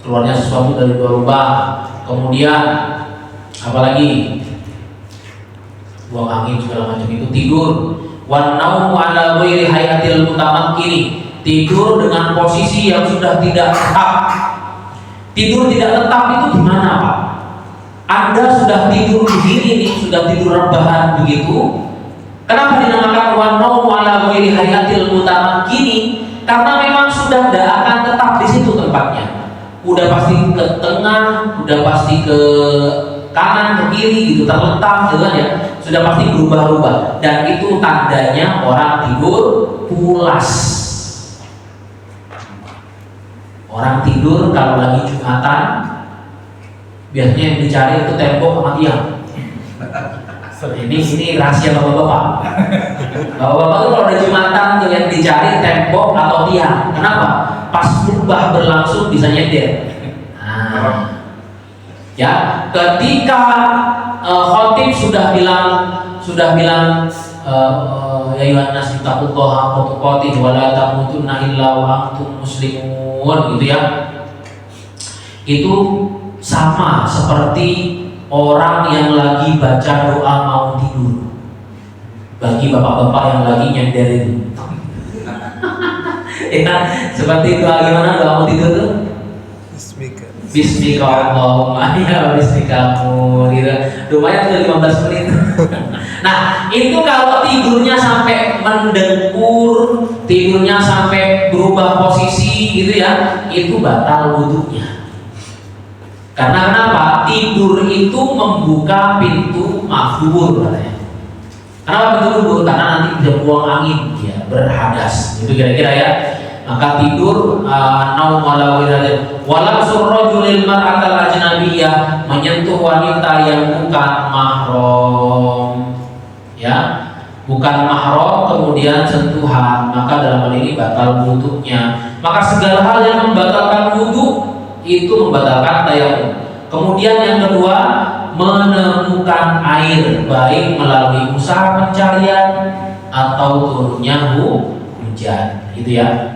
Keluarnya sesuatu dari dua lubang. Kemudian apalagi buang angin segala macam itu. Tidur, wan naumu ala ghairi hayatil mutamakkini, tidur dengan posisi yang sudah tidak tetap. Tidur tidak tetap itu gimana Pak? Anda sudah tidur begini nih, sudah tidur rebahan begitu. Kenapa dinamakan wan naumu ala ghairi hayatil mutamakkini? Karena memang sudah tidak akan tetap di situ tempatnya. Udah pasti ke tengah, udah pasti ke kanan, ke kiri gitu, terletak gitu kan ya. Sudah pasti berubah-ubah, dan itu tandanya orang tidur pulas. Orang tidur kalau lagi Jumatan biasanya yang dicari itu tembok sama tiang. Ini rahasia bapak-bapak. Bapak-bapak itu kalau ada Jumatan tuh yang dicari tembok atau tiang. Kenapa? Pas khutbah berlangsung bisa nyender. Nah, ya ketika khotib sudah bilang ya ayuhan nas taqullaha haqqa tuqatih wa la tamutunna illa wa antum muslimun, gitu ya. Itu sama seperti orang yang lagi baca doa mau tidur. Bagi bapak-bapak yang lagi nyender itu. Ya, seperti doa gimana doa mau tidur tuh? Bismika Allahumma ya bismikamu gitu. Lumayan tuh 15 menit. Nah, itu kalau tidurnya sampai mendengkur, tidurnya sampai berubah posisi gitu ya, itu batal wudunya. Karena kenapa? Tidur itu membuka pintu mafdur katanya. Kenapa pintu mafdur? Karena nanti bisa buang angin, ya, berhadas. Itu kira-kira ya. Maka tidur naum wala wiradin wala surrajulil mar'atal ajnabiyyah, menyentuh wanita yang bukan mahram, ya, bukan mahram kemudian sentuhan, maka dalam hal ini batal wudunya. Maka segala hal yang membatalkan wudu itu membatalkan tayamum. Kemudian yang kedua, menemukan air baik melalui usaha pencarian atau turunnya hujan, gitu ya.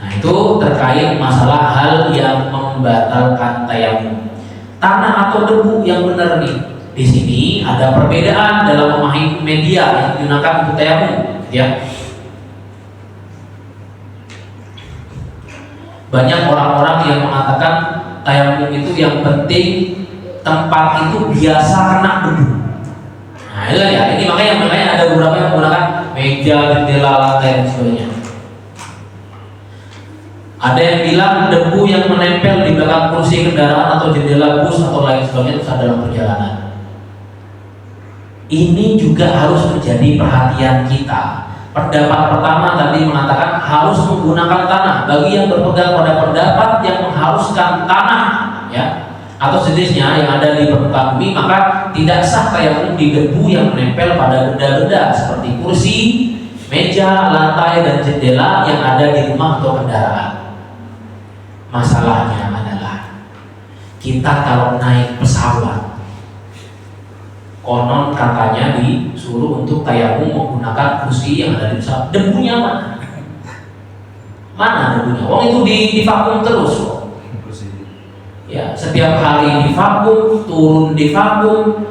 Nah, itu terkait masalah hal yang membatalkan tayamum. Tanah atau debu yang benar nih. Di sini ada perbedaan dalam memahami media yang digunakan untuk tayamum, ya. Banyak orang-orang yang mengatakan tayamum itu yang penting tempat itu biasa kena debu. Nah, itu ya. Ini makanya ada beberapa yang menggunakan meja, jendela, lantai dan sebagainya. Ada yang bilang debu yang menempel di belakang kursi kendaraan atau jendela bus atau lain sebagainya itu dalam perjalanan. Ini juga harus menjadi perhatian kita. Pendapat pertama tadi mengatakan harus menggunakan tanah. Bagi yang berpegang pada pendapat yang mengharuskan tanah, ya, atau sejenisnya yang ada di permukaan bumi, maka tidak sah tayamum di debu yang menempel pada benda-benda seperti kursi, meja, lantai, dan jendela yang ada di rumah atau kendaraan. Masalahnya adalah kita kalau naik pesawat, konon katanya disuruh untuk tayamum menggunakan kursi yang ada di pesawat. Debunya mana? Mana debunya? Oh, itu divakum terus kok. Ya, setiap hari divakum, turun divakum,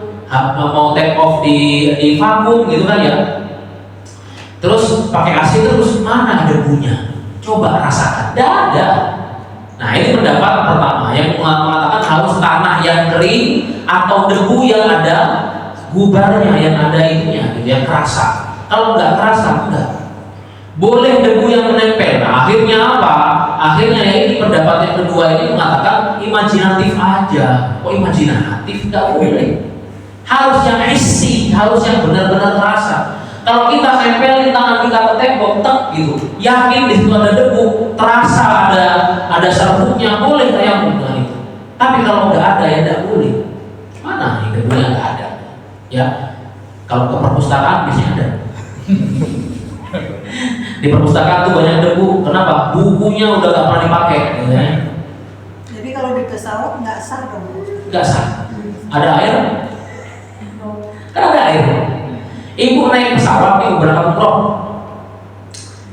mau take off di vakum gitu kan ya. terus pakai AC terus, mana debunya? Coba rasakan, tidak ada. Nah ini pendapat pertama yang mengatakan harus tanah yang kering atau debu yang ada gubarnya, yang ada itunya, yang kerasa. Kalau nggak kerasa, enggak. Boleh debu yang menempel. Nah, akhirnya apa? Akhirnya ya ini pendapat yang kedua ini mengatakan imajinatif aja. Kok imajinatif? Nggak boleh. Harus yang hissi, harus yang benar-benar terasa. Kalau kita nempelin tangan kita ke tembok, tek gitu, yakin di situ ada debu, terasa ada serbuknya, boleh tayamum dengan itu. Tapi kalau nggak ada ya tidak boleh. Mana nih debunya nggak ada? Ya, kalau ke perpustakaan biasanya ada. Di perpustakaan tuh banyak debu. Kenapa? Bukunya udah nggak pernah dipakai. Ya. Jadi kalau di pesawat nggak sah dong? Nggak sah. Ada air? Kan ada air. Ibu naik pesawat, ibu berangkat umroh.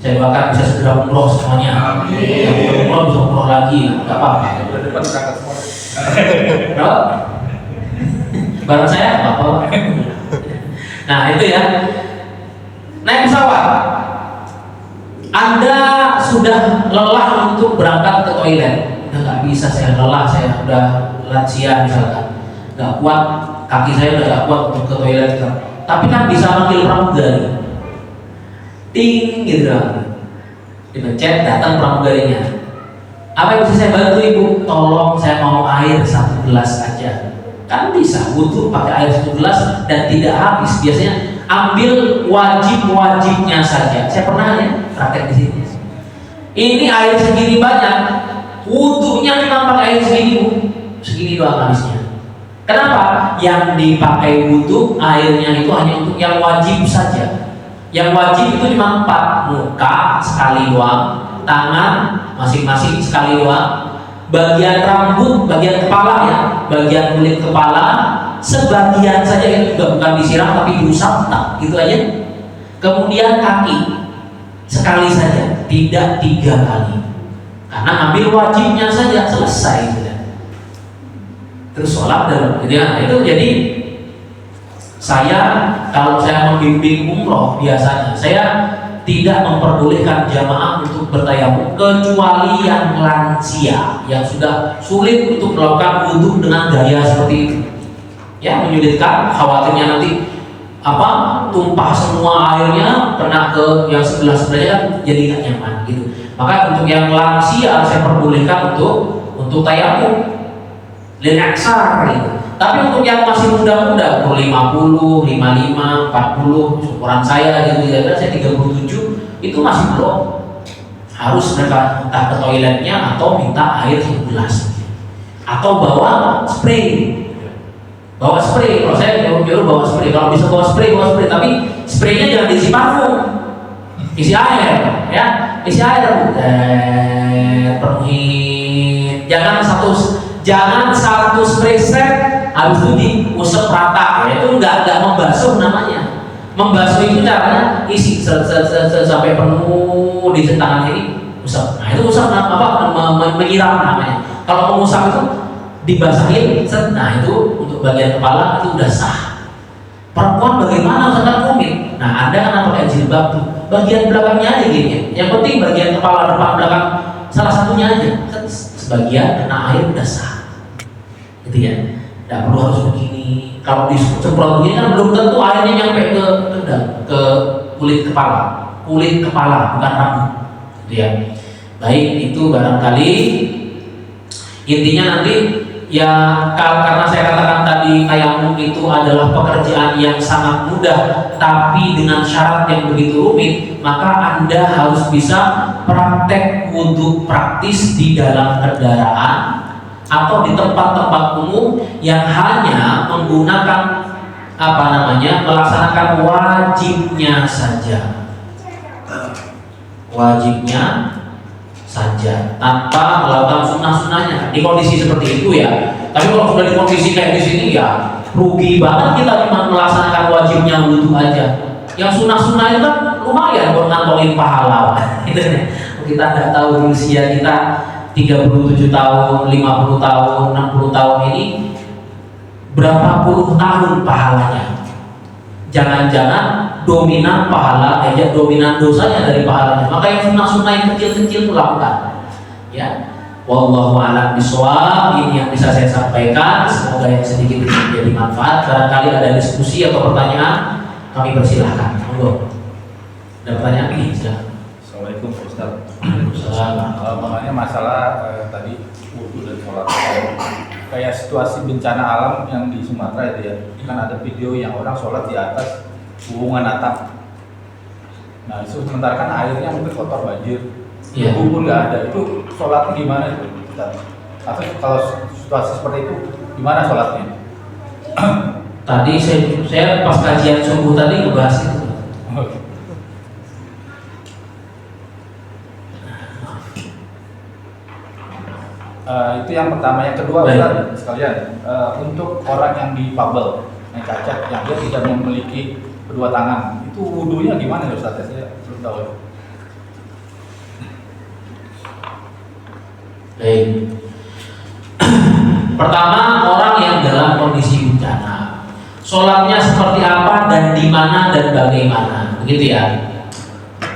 Saya doakan bisa segera umroh semuanya. Amin. Umroh bisa umroh lagi, nggak apa-apa. Depan berangkat semua. Berapa? Barang saya apa? Nah itu ya. Naik pesawat. Anda sudah lelah untuk berangkat ke toilet. Udah nggak bisa, saya lelah, saya udah lansia misalkan, nggak kuat, kaki saya udah nggak kuat untuk ke toilet. Tapi kan bisa manggil pramugari, ting gitu kan, dipencet datang pramugarinya. Apa yang bisa saya bantu ibu? Tolong saya mau air 1 gelas aja. Kan bisa, butuh pakai air 1 gelas dan tidak habis. Biasanya ambil wajib-wajibnya saja. Saya pernah ya praktek di sini. Ini air segini banyak, wudunya cuma pakai air segini bu, segini doang habisnya. Kenapa? Yang dipakai wudu airnya itu hanya untuk yang wajib saja. Yang wajib itu cuma 4, muka sekali doang, tangan masing-masing sekali doang, bagian rambut, bagian kepala ya, bagian kulit kepala sebagian saja, itu juga bukan disiram tapi diusap, tak gitu aja. Kemudian kaki sekali saja, tidak 3 kali, karena ambil wajibnya saja, selesai sudah. Terus sholat dalam ya, itu jadi saya kalau saya membimbing umroh biasanya saya tidak memperbolehkan jamaah untuk bertayamum kecuali yang lansia yang sudah sulit untuk melakukan wudhu dengan gaya seperti itu. Ya, menyulitkan, khawatirnya nanti tumpah semua airnya kena ke yang sebelahnya kan jadi nggak nyaman gitu. Maka untuk yang lansia saya perbolehkan untuk tayamum lenaksar gitu. Tapi untuk yang masih muda-muda umur 50, 55, 40, ukuran saya gitu ya, saya 37, itu masih belum. Harus mereka entah ke toiletnya atau minta air 1 gelas. Atau bawa spray. Bawa spray, kalau saya nyuruh bawa spray. Kalau bisa bawa spray, tapi spraynya jangan diisi parfum. Isi air, ya. Isi air. Penuhi. Jangan satu spray set habis itu diusap rata, ya, itu nggak membasuh namanya. Membasuh itu caranya isi sampai penuh di tangan ini, usap. Nah itu usap menyiram namanya. Kalau mengusap itu dibasahin, nah itu untuk bagian kepala itu udah sah. Perempuan bagaimana misalkan kumit? Nah Anda kan pakai jilbab tuh, bagian belakangnya aja gini. Yang penting bagian kepala depan belakang salah satunya aja. Sebagian kena air udah sah. Gitu ya, tidak perlu harus begini. Kalau disemprot begini kan belum tentu airnya nyampe ke kulit kepala bukan rambut, gitu ya. Baik, itu barangkali intinya nanti ya, karena saya katakan tadi tayamum itu adalah pekerjaan yang sangat mudah tapi dengan syarat yang begitu rumit, maka Anda harus bisa praktek wudhu praktis di dalam kendaraan atau di tempat-tempat umum yang hanya menggunakan melaksanakan wajibnya saja, tanpa melakukan sunnah-sunnahnya di kondisi seperti itu ya. Tapi kalau sudah di kondisi kayak di sini ya rugi banget kita cuma melaksanakan wajibnya wudhu aja. Yang sunnah-sunnah itu kan lumayan buat ngantongin pahala. Kita nggak tahu usia kita 37 tahun, 50 tahun, 60 tahun ini berapa puluh tahun pahalanya. Jangan-jangan dominan pahala, dominan dosanya dari pahalanya. Maka yang sunnah-sunnah yang kecil-kecil itu lakukan. Ya, wallahu a'lam bishawab. Ini yang bisa saya sampaikan. Semoga yang sedikit ini menjadi manfaat. Barangkali ada diskusi atau pertanyaan, kami persilahkan. Monggo. Ada pertanyaan ini? Silakan. Assalamualaikum Pak Ustaz. Waalaikumsalam. Makanya masalah tadi wudu dan sholat. Kayak situasi bencana alam yang di Sumatera itu ya, kan ada video yang orang sholat di atas hubungan atap. Nah itu sementara kan airnya mungkin kotor banjir, Iya. pun nggak ada. Itu sholatnya gimana itu? Atau kalau situasi seperti itu gimana sholatnya? Tadi saya pas kajian subuh tadi ngebahas itu. Itu yang pertama. Yang kedua, Baik. Ustaz sekalian, untuk orang yang difabel, yang cacat, yang dia tidak memiliki kedua tangan, itu wudunya gimana ya Ustaz? Saya belum tahu. Baik. Pertama, orang yang dalam kondisi bencana, sholatnya seperti apa dan di mana dan bagaimana, begitu ya?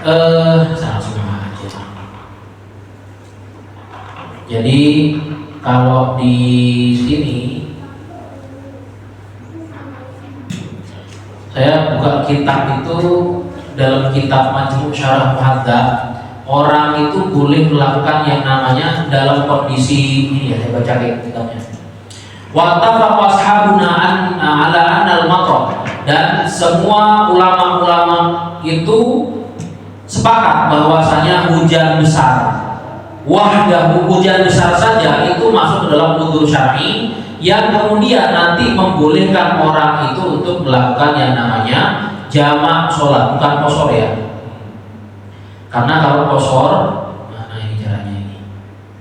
Saya langsung aja. Jadi kalau di sini saya buka kitab itu, dalam kitab Majmu' Syarah Muhadzab, orang itu boleh melakukan yang namanya dalam kondisi ini ya, saya baca kitabnya. Wa tafaqa ashabuna ala anna al-matar, dan semua ulama-ulama itu sepakat bahwasanya hujan besar, hujan besar saja itu masuk ke dalam wudu syar'i, yang kemudian nanti membolehkan orang itu untuk melakukan yang namanya jamak sholat, bukan qashar ya. Karena kalau qashar, nah ini caranya ini,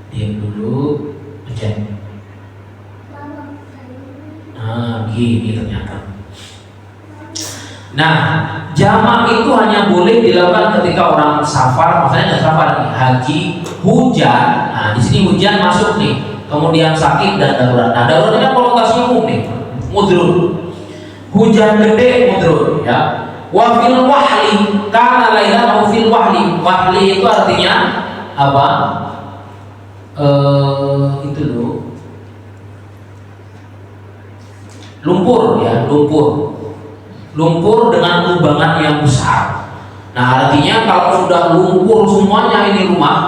diam dulu, pencet. Nah, gini ternyata. Nah, jamak itu hanya boleh dilakukan ketika orang safar, maksudnya nggak safar nih, haji, hujan. Nah, di sini hujan masuk nih, kemudian sakit dan darurat. Nah, darurat ini kan konotasinya umum nih, mudrun. Hujan gede mudrun, ya. Wa fil wahli, kana lailahu fil wahli. Wahli itu artinya apa? Itu loh. Lumpur ya, lumpur dengan kubangan yang besar. Nah, artinya kalau sudah lumpur semuanya ini rumah,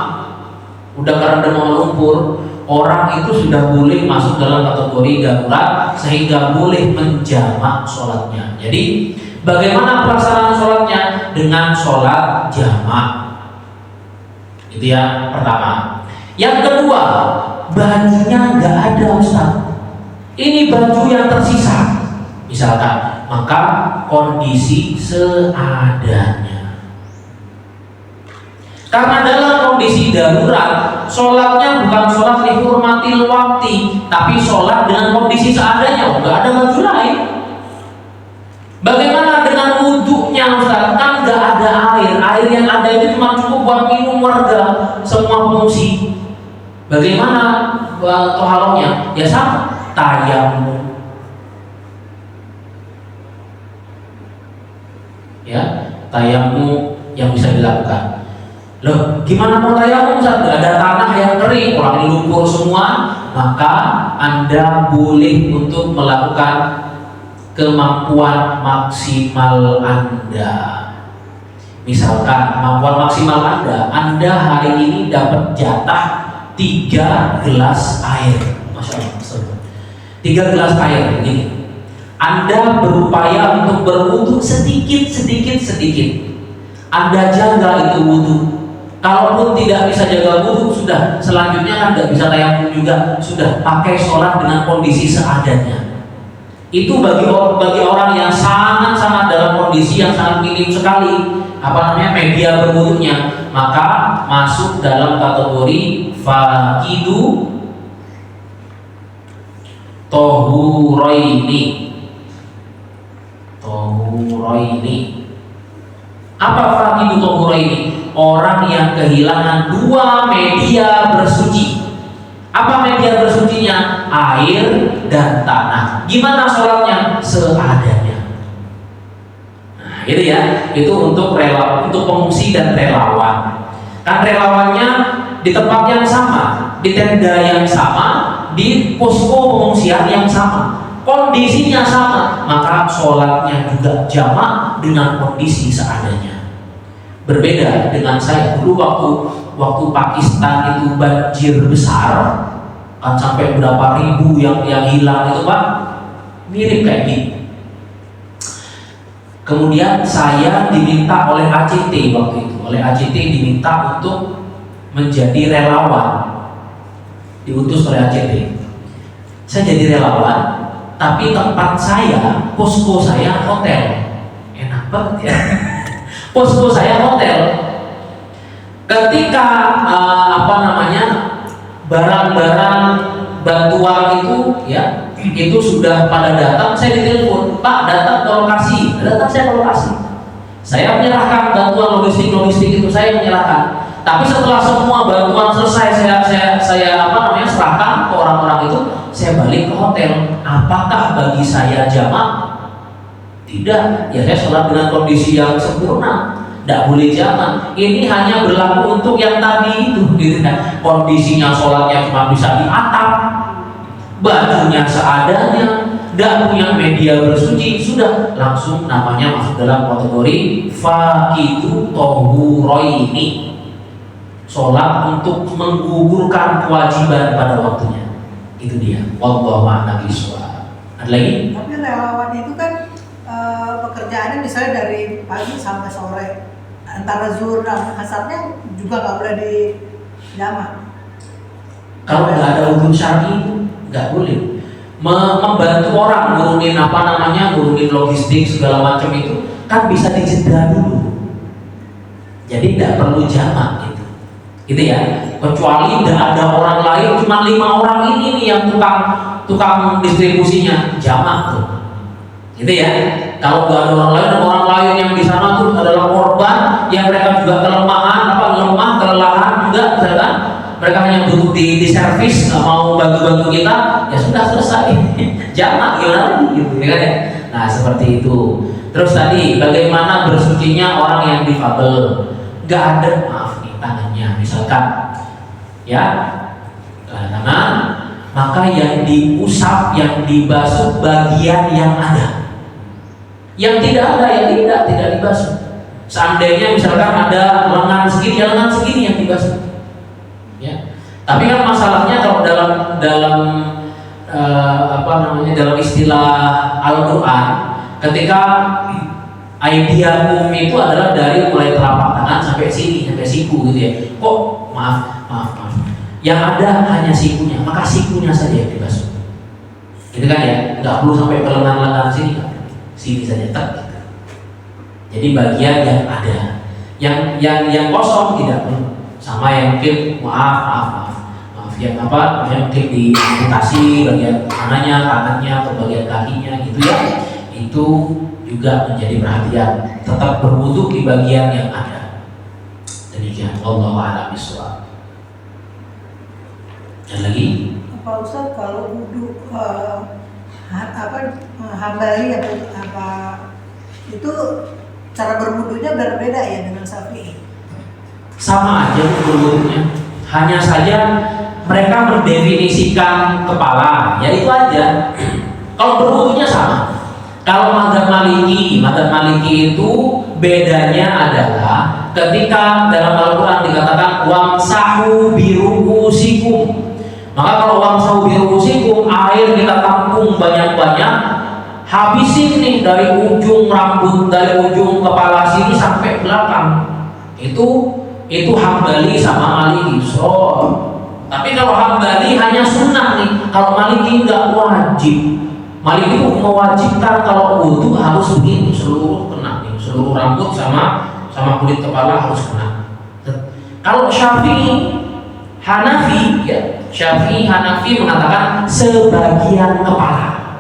udah kerendam sama lumpur, orang itu sudah boleh masuk dalam kategori darurat sehingga boleh menjamak sholatnya. Jadi bagaimana pelaksanaan sholatnya? Dengan sholat jamak. Itu yang pertama. Yang kedua, bajunya nggak ada Ustaz. Ini baju yang tersisa, misalkan, maka kondisi seadanya. Karena dalam kondisi darurat, sholatnya bukan sholat lihurmatil wakti, tapi sholat dengan kondisi seadanya. Nggak ada baju lain. Bagaimana dengan wudhunya Ustaz? Kan nggak ada air. Air yang ada itu cuma cukup buat minum warga, semua pengungsi. Bagaimana toharohnya? Ya sama, tayamum. Ya, tayamum yang bisa dilakukan. Loh, gimana mau tayamum Ustaz? Gak ada tanah yang kering, orang lumpur semua, maka Anda boleh untuk melakukan kemampuan maksimal Anda. Misalkan kemampuan maksimal Anda hari ini dapat jatah 3 gelas air. Masya Allah, 3 gelas air ini. Anda berupaya untuk berwudu sedikit. Anda jaga itu wudu. Kalaupun tidak bisa jaga wudu, sudah selanjutnya kan tidak bisa tayamum juga, sudah pakai sholat dengan kondisi seadanya. Itu bagi orang yang sangat dalam kondisi yang sangat minim sekali media berwudunya, maka masuk dalam kategori faqidu tohuraini. Apa faqidu tohuraini? Orang yang kehilangan 2 media bersuci. Apa media bersucinya? Air dan tanah. Gimana sholatnya? Seadanya. Nah, itu ya, itu untuk pengungsi dan relawan. Kan relawannya di tempat yang sama, di tenda yang sama, di posko pengungsian yang sama, kondisinya sama, maka sholatnya juga jamak dengan kondisi seadanya. Berbeda dengan saya dulu waktu Pakistan itu banjir besar, kan sampai berapa ribu yang hilang itu Pak, mirip kayak gini. Kemudian saya diminta oleh ACT waktu itu, diminta untuk menjadi relawan, diutus oleh ACT. Saya jadi relawan, tapi tempat saya, posko saya hotel, enak banget ya. Posko saya hotel. Ketika barang-barang bantuan itu ya itu sudah pada datang, saya ditelepon, Pak datang ke lokasi, saya ke lokasi. Saya menyerahkan bantuan logistik itu, saya menyerahkan. Tapi setelah semua bantuan selesai, saya serahkan ke orang-orang itu, saya balik ke hotel. Apakah bagi saya jamak? Tidak. Ya saya sholat dengan kondisi yang sempurna. Tidak boleh jamak. Ini hanya berlaku untuk yang tadi itu, gitu kan? Kondisinya sholatnya cuma bisa di atap, bajunya seadanya, tidak punya media bersuci, sudah langsung namanya masuk dalam kategori faqidu tohuroini, sholat untuk menggugurkan kewajiban pada waktunya. Itu dia. Wallahu a'lam bishawab. Ada lagi? Tapi relawan itu kan pekerjaannya misalnya dari pagi sampai sore, antara zuhur dan asarnya juga nggak boleh di jamak. Kalau nggak ada hukum syar'i nggak boleh. Membantu orang ngurunin logistik segala macam itu kan bisa dijeda dulu. Jadi tidak perlu jamak gitu ya. Kecuali tidak ada orang lain, cuma 5 orang ini nih yang tukang distribusinya, jamak tuh. Gitu ya. Kalau nggak ada orang lain yang di sana tuh adalah korban yang mereka juga kelelahan juga, misalkan mereka hanya butuh di servis, nggak mau bantu kita, ya sudah selesai. Jamak gimana lagi gitu ya kan ya. Nah seperti itu. Terus tadi bagaimana bersucinya orang yang difabel? Nggak ada, maaf nih tangannya misalkan ya tangan, maka yang diusap, yang dibasuh bagian yang ada. Yang tidak ada, yang tidak dibasuh. Seandainya misalkan ada lengan segini, ya lengan segini yang dibasuh. Ya. Tapi kan masalahnya kalau dalam istilah Al-Quran, ketika aidiakum itu adalah dari mulai telapak tangan sampai sini, sampai siku gitu ya. Kok maaf. Yang ada hanya sikunya, maka sikunya saja yang dibasuh. Gitu kan ya, nggak perlu sampai ke lengan sini, sini saja gitu. Jadi bagian yang ada, yang kosong tidak perlu. Sama yang mungkin maaf yang mungkin diamputasi bagian tangannya atau bagian kakinya gitu ya, itu juga menjadi perhatian. Tetap berwudu di bagian yang ada. Demikian. Wallahu a'lam bishawab. Dan lagi? Pak Ustaz, kalau wudu hambali itu cara berwudunya berbeda ya dengan Syafi'i? Sama aja berwudunya, hanya saja mereka mendefinisikan kepala, ya itu aja. Kalau berwudunya sama. Kalau mazhab Maliki itu bedanya adalah ketika dalam Al-Quran dikatakan wamsahu biruusikum, maka kalau wamsahu biruusikum, air kita tampung banyak-banyak, habisin nih dari ujung rambut, dari ujung kepala sini sampai belakang. Itu Hambali sama Maliki. Tapi kalau Hambali hanya sunnah nih, kalau Maliki nggak wajib. Maliki itu mewajibkan kalau wudu harus begini, seluruh kena nih, seluruh rambut sama kulit kepala harus kena. Kalau Syafi'i Hanafi mengatakan sebagian kepala.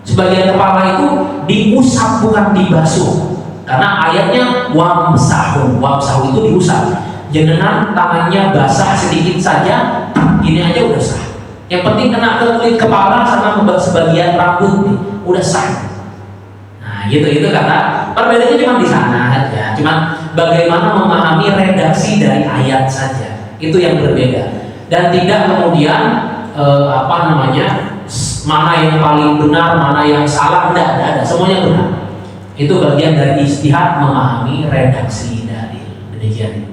Sebagian kepala itu diusap bukan dibasuh. Karena ayatnya wamsahu itu diusap. Jenengan tangannya basah sedikit saja, gini aja udah sah. Yang penting kena ke kulit kepala sama sebagian rambut nih, udah sah. Nah Nah, gitu kata perbedaannya cuma di sana saja. Cuma bagaimana memahami redaksi dari ayat saja. Itu yang berbeda. Dan tidak kemudian mana yang paling benar, mana yang salah, tidak ada. Semuanya benar. Itu bagian dari ijtihad memahami redaksi dari demikian.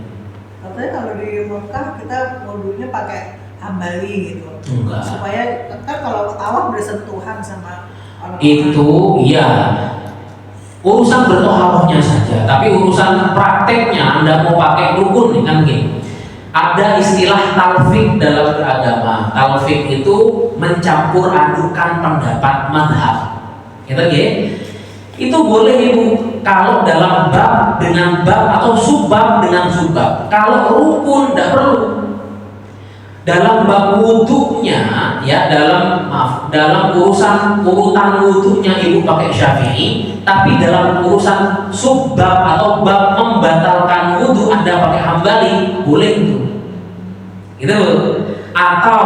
Katanya kalau di Mekah kita wudunya pakai Hambali gitu. Enggak. Supaya kan kalau tawaf bersentuhan sama orang. Itu iya. Urusan bertoharohnya saja, tapi urusan prakteknya Anda mau pakai rukun nih kan gini. Ada istilah talfik dalam beragama. Talfik itu mencampur adukan pendapat madhab. Gitu ya. Itu boleh Ibu kalau dalam bab dengan bab atau subbab dengan subbab. Kalau rukun tidak perlu. Dalam bab wudunya ya, dalam urusan urutan wudunya Ibu pakai Syafi'i, tapi dalam urusan subbab atau bab membatalkan wudu Anda pakai Hambali, boleh itu. Gitu. Atau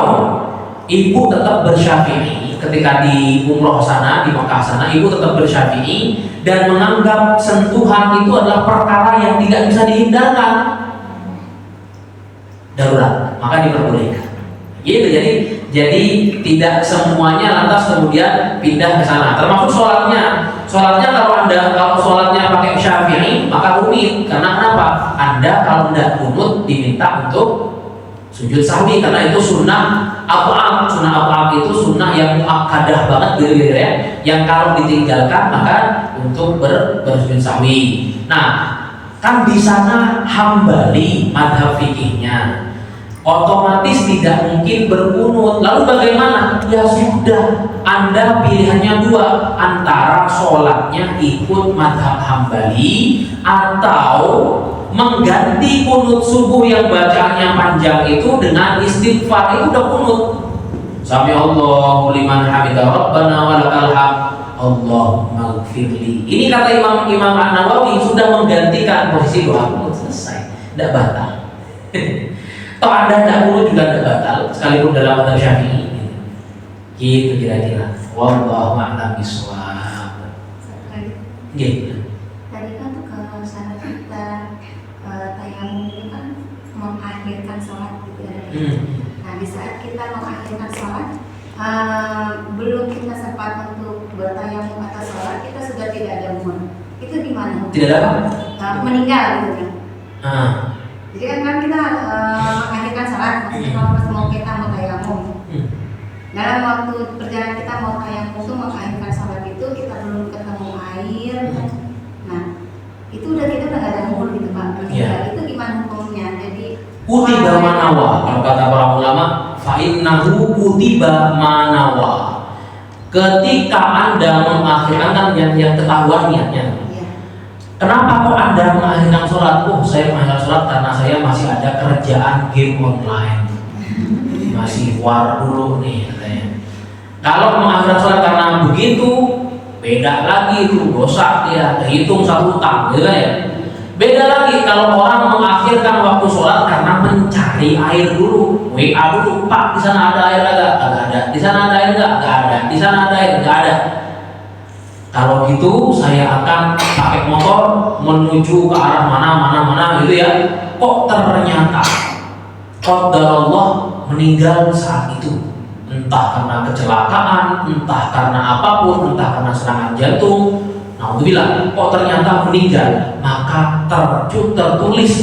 Ibu tetap bersyafi'i ketika di umroh sana, di Mekah sana, Ibu tetap bersyafi'i dan menganggap sentuhan itu adalah perkara yang tidak bisa dihindarkan. Darurat, maka diperbolehkan. Gitu, jadi tidak semuanya lantas kemudian pindah ke sana. Termasuk sholatnya. Sholatnya kalau sholatnya pakai Syafi'i maka rumit. Karena kenapa? Anda kalau tidak kunut diminta untuk sujud sahwi karena itu sunnah ab'ad. Sunnah ab'ad itu sunnah yang muakkadah banget gitu ya. Yang kalau ditinggalkan maka untuk bersujud sahwi. Nah, kan di sana Hambali madhab fikihnya otomatis tidak mungkin berkunut. Lalu bagaimana? Ya sudah, Anda pilihannya dua, antara sholatnya ikut madhab Hambali atau mengganti kunut subuh yang bacaannya panjang itu dengan istighfar. Itu udah kunut. Sami Allahu liman hamidah Rabbana walakal hamd Allahumma gfirli. Ini kata Imam An-Nawawi sudah menggantikan posisi doa kunut, selesai, tidak batal. Toh Anda tidak kunut juga tidak batal, sekalipun dalam madhab Syafi'i. Gitu kira-kira. Wallahu a'lam bishawab. Gitu. Tadi kan tuh kalau misalnya kita tayamum itu kan mengakhirkan sholat gitu ya. Nah di saat kita mengakhirkan sholat, belum kita sempat untuk bertayamum atau sholat, kita sudah tidak ada muhun. Itu gimana? Tidak ada apa? Meninggal gitu kan. Jadi kan kita mengakhirkan sholat, maksudnya kalau pas mau kita mau tayamum. Dalam waktu perjalanan kita mau tayamum itu mengakhirkan sholat itu kita belum ketemu air. Nah itu udah kita udah gak ada muhun gitu Pak. Itu gimana hukumnya? Jadi kutiba manawa, kalau kata para ulama, fa'innahu kutiba manawa. Ketika Anda mengakhirkan yang ketahuan niatnya. Kenapa kok Anda mengakhirkan sholat? Saya mengakhirkan sholat karena saya masih ada kerjaan game online, masih war dulu nih katanya. Kalau mengakhirkan sholat karena begitu, beda lagi itu dosa dia, terhitung satu utang, gitu kan ya. Beda lagi kalau orang mengakhirkan waktu sholat karena mencari air dulu, WA dulu, Pak di sana ada air enggak? Enggak ada. Di sana ada air enggak? Enggak ada. Di sana ada air? Enggak ada. Kalau gitu saya akan pakai motor menuju ke arah mana gitu ya. Kok ternyata qadarullah meninggal saat itu. Entah karena kecelakaan, entah karena apapun, entah karena serangan jantung. Alhamdulillah, kok ternyata meninggal. Maka tertulis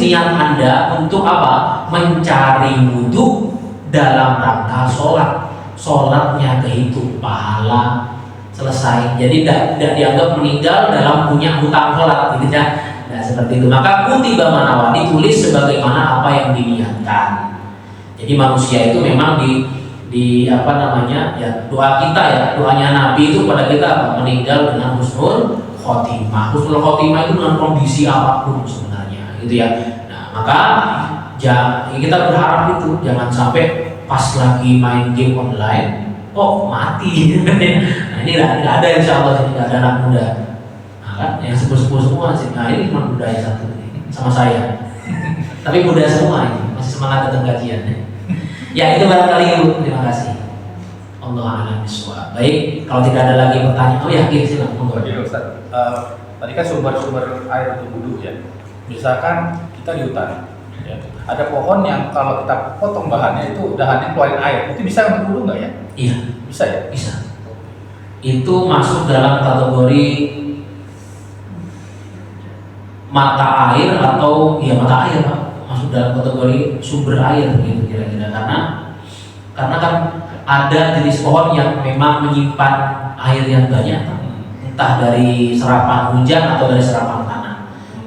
niat Anda untuk apa? Mencari wudhu dalam rangka sholat. Sholatnya kehitung pahala, selesai. Jadi tidak dianggap meninggal dalam punya hutang sholat, gitu ya. Nah, seperti itu. Maka kutiba manawa ditulis sebagaimana apa yang diniatkan. Jadi manusia itu memang di apa namanya ya, doa kita ya, doanya Nabi itu pada kita apa? Meninggal dengan husnul khotimah. Husnul khotimah itu dengan kondisi apapun sebenarnya, gitu ya. Nah, maka kita berharap itu jangan sampai pas lagi main game online, mati. Nah ini tidak ada, insya Allah tidak ada anak muda. Nah kan yang sepuh-sepuh semua sih. Nah ini cuma budaya satu sama saya. Tapi budaya semua ini masih semangat datang kajian. Ya itu barangkali Ibu. Terima kasih. Allah a'lam bishawab. Baik, kalau tidak ada lagi pertanyaan, oh ya, silakan. Monggo. Jadi Ustaz, tadi kan sumber-sumber air untuk wudhu ya. Misalkan kita di hutan, ya, ada pohon yang kalau kita potong bahannya itu dahannya keluarin air, itu bisa untuk wudhu nggak ya? Iya, Bisa ya? bisa. Itu masuk dalam kategori mata air atau ya mata air, Pak. Masuk dalam kategori sumber air gitu kira-kira, karena kan ada jenis pohon yang memang menyimpan air yang banyak, entah dari serapan hujan atau dari serapan tanah,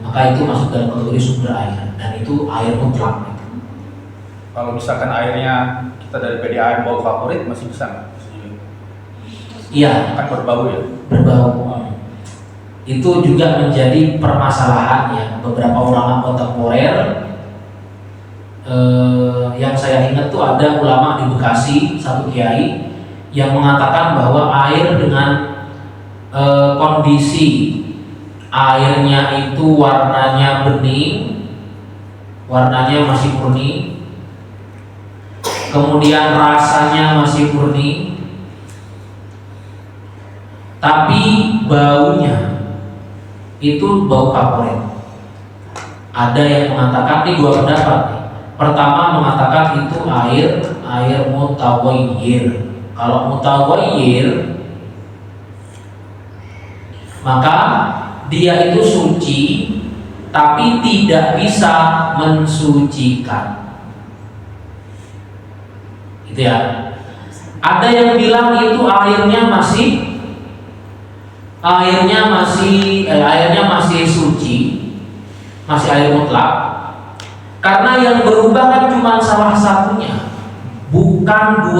maka itu masuk dalam kategori sumber air, dan itu air mutlak. Kalau misalkan airnya kita dari PDAM bau favorit masih bisa nggak? Iya, Kan berbau ya? berbau. Itu juga menjadi permasalahan ya, beberapa ulama kontemporer. Yang saya ingat tuh ada ulama di Bekasi, satu kiai yang mengatakan bahwa air dengan kondisi airnya itu warnanya bening, warnanya masih murni, kemudian rasanya masih murni, tapi baunya itu bau kaporit. Ada yang mengatakan, ini dua pendapat nih. Pertama mengatakan itu air mutaghayyir. Kalau mutaghayyir maka dia itu suci tapi tidak bisa mensucikan. Gitu ya. Ada yang bilang itu airnya masih suci, masih air mutlak. Karena yang berubah kan cuma salah satunya, bukan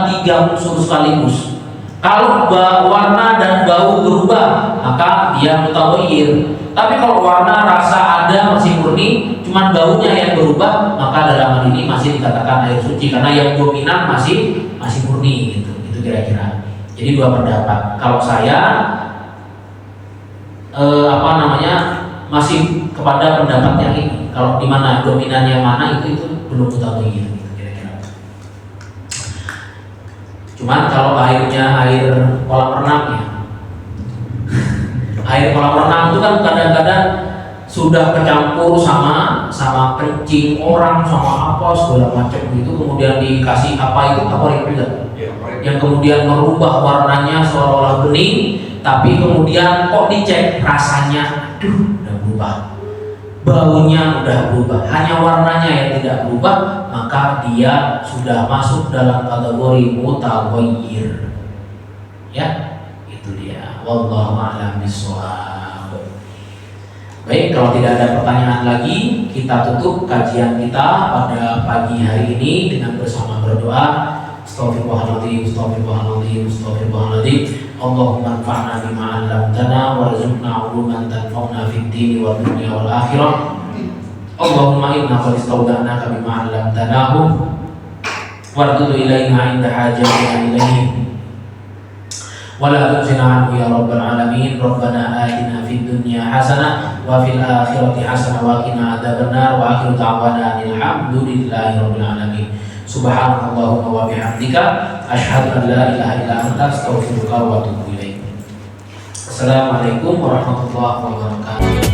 tiga unsur sekaligus. Kalau warna dan bau berubah, maka dia mutaghayyir. Tapi kalau warna, rasa ada masih murni, cuma baunya yang berubah, maka dalam hal ini masih dikatakan air suci karena yang dominan masih murni gitu. Itu kira-kira. Jadi dua pendapat. Kalau saya masih kepada pendapat yang ini. Kalau di mana dominannya mana itu belum mutaghayyir gitu kira-kira. Cuman kalau airnya air kolam renang ya, air kolam renang itu kan kadang-kadang sudah kecampur sama kencing orang, sama apa segala macam gitu, kemudian dikasih apa juga, yang kemudian merubah warnanya seolah-olah bening, tapi kemudian kok dicek rasanya, aduh, udah berubah. Baunya udah berubah, hanya warnanya yang tidak berubah, maka dia sudah masuk dalam kategori mutaghayyir. Ya, itu dia. Wallahu a'lam bishawab. Baik, kalau tidak ada pertanyaan lagi, kita tutup kajian kita pada pagi hari ini dengan bersama berdoa. Astaghfirullahaladzim, astaghfirullahaladzim, astaghfirullahaladzim. Allahumma anfa'na bima 'allamtana warzuqna 'uluman tanfa'una fid dini wad dunya wal akhirah. Allahumma inna qad istawda'naka bima 'allamtanahu wardudu ilaina 'inda hajatina ilaihi wa la tunzina 'anhu ya rabbal alamin. Rabbana atina fid dunya hasanah wa fil akhirati hasanah wa qina adzabannar wa akhiru da'wana alhamdulillahi rabbil alamin. Subhanallahumma wa bihamdika asyhadu an la ilaha illa anta astaghfiruka wa atubu ilaik. Assalamualaikum warahmatullahi wabarakatuh.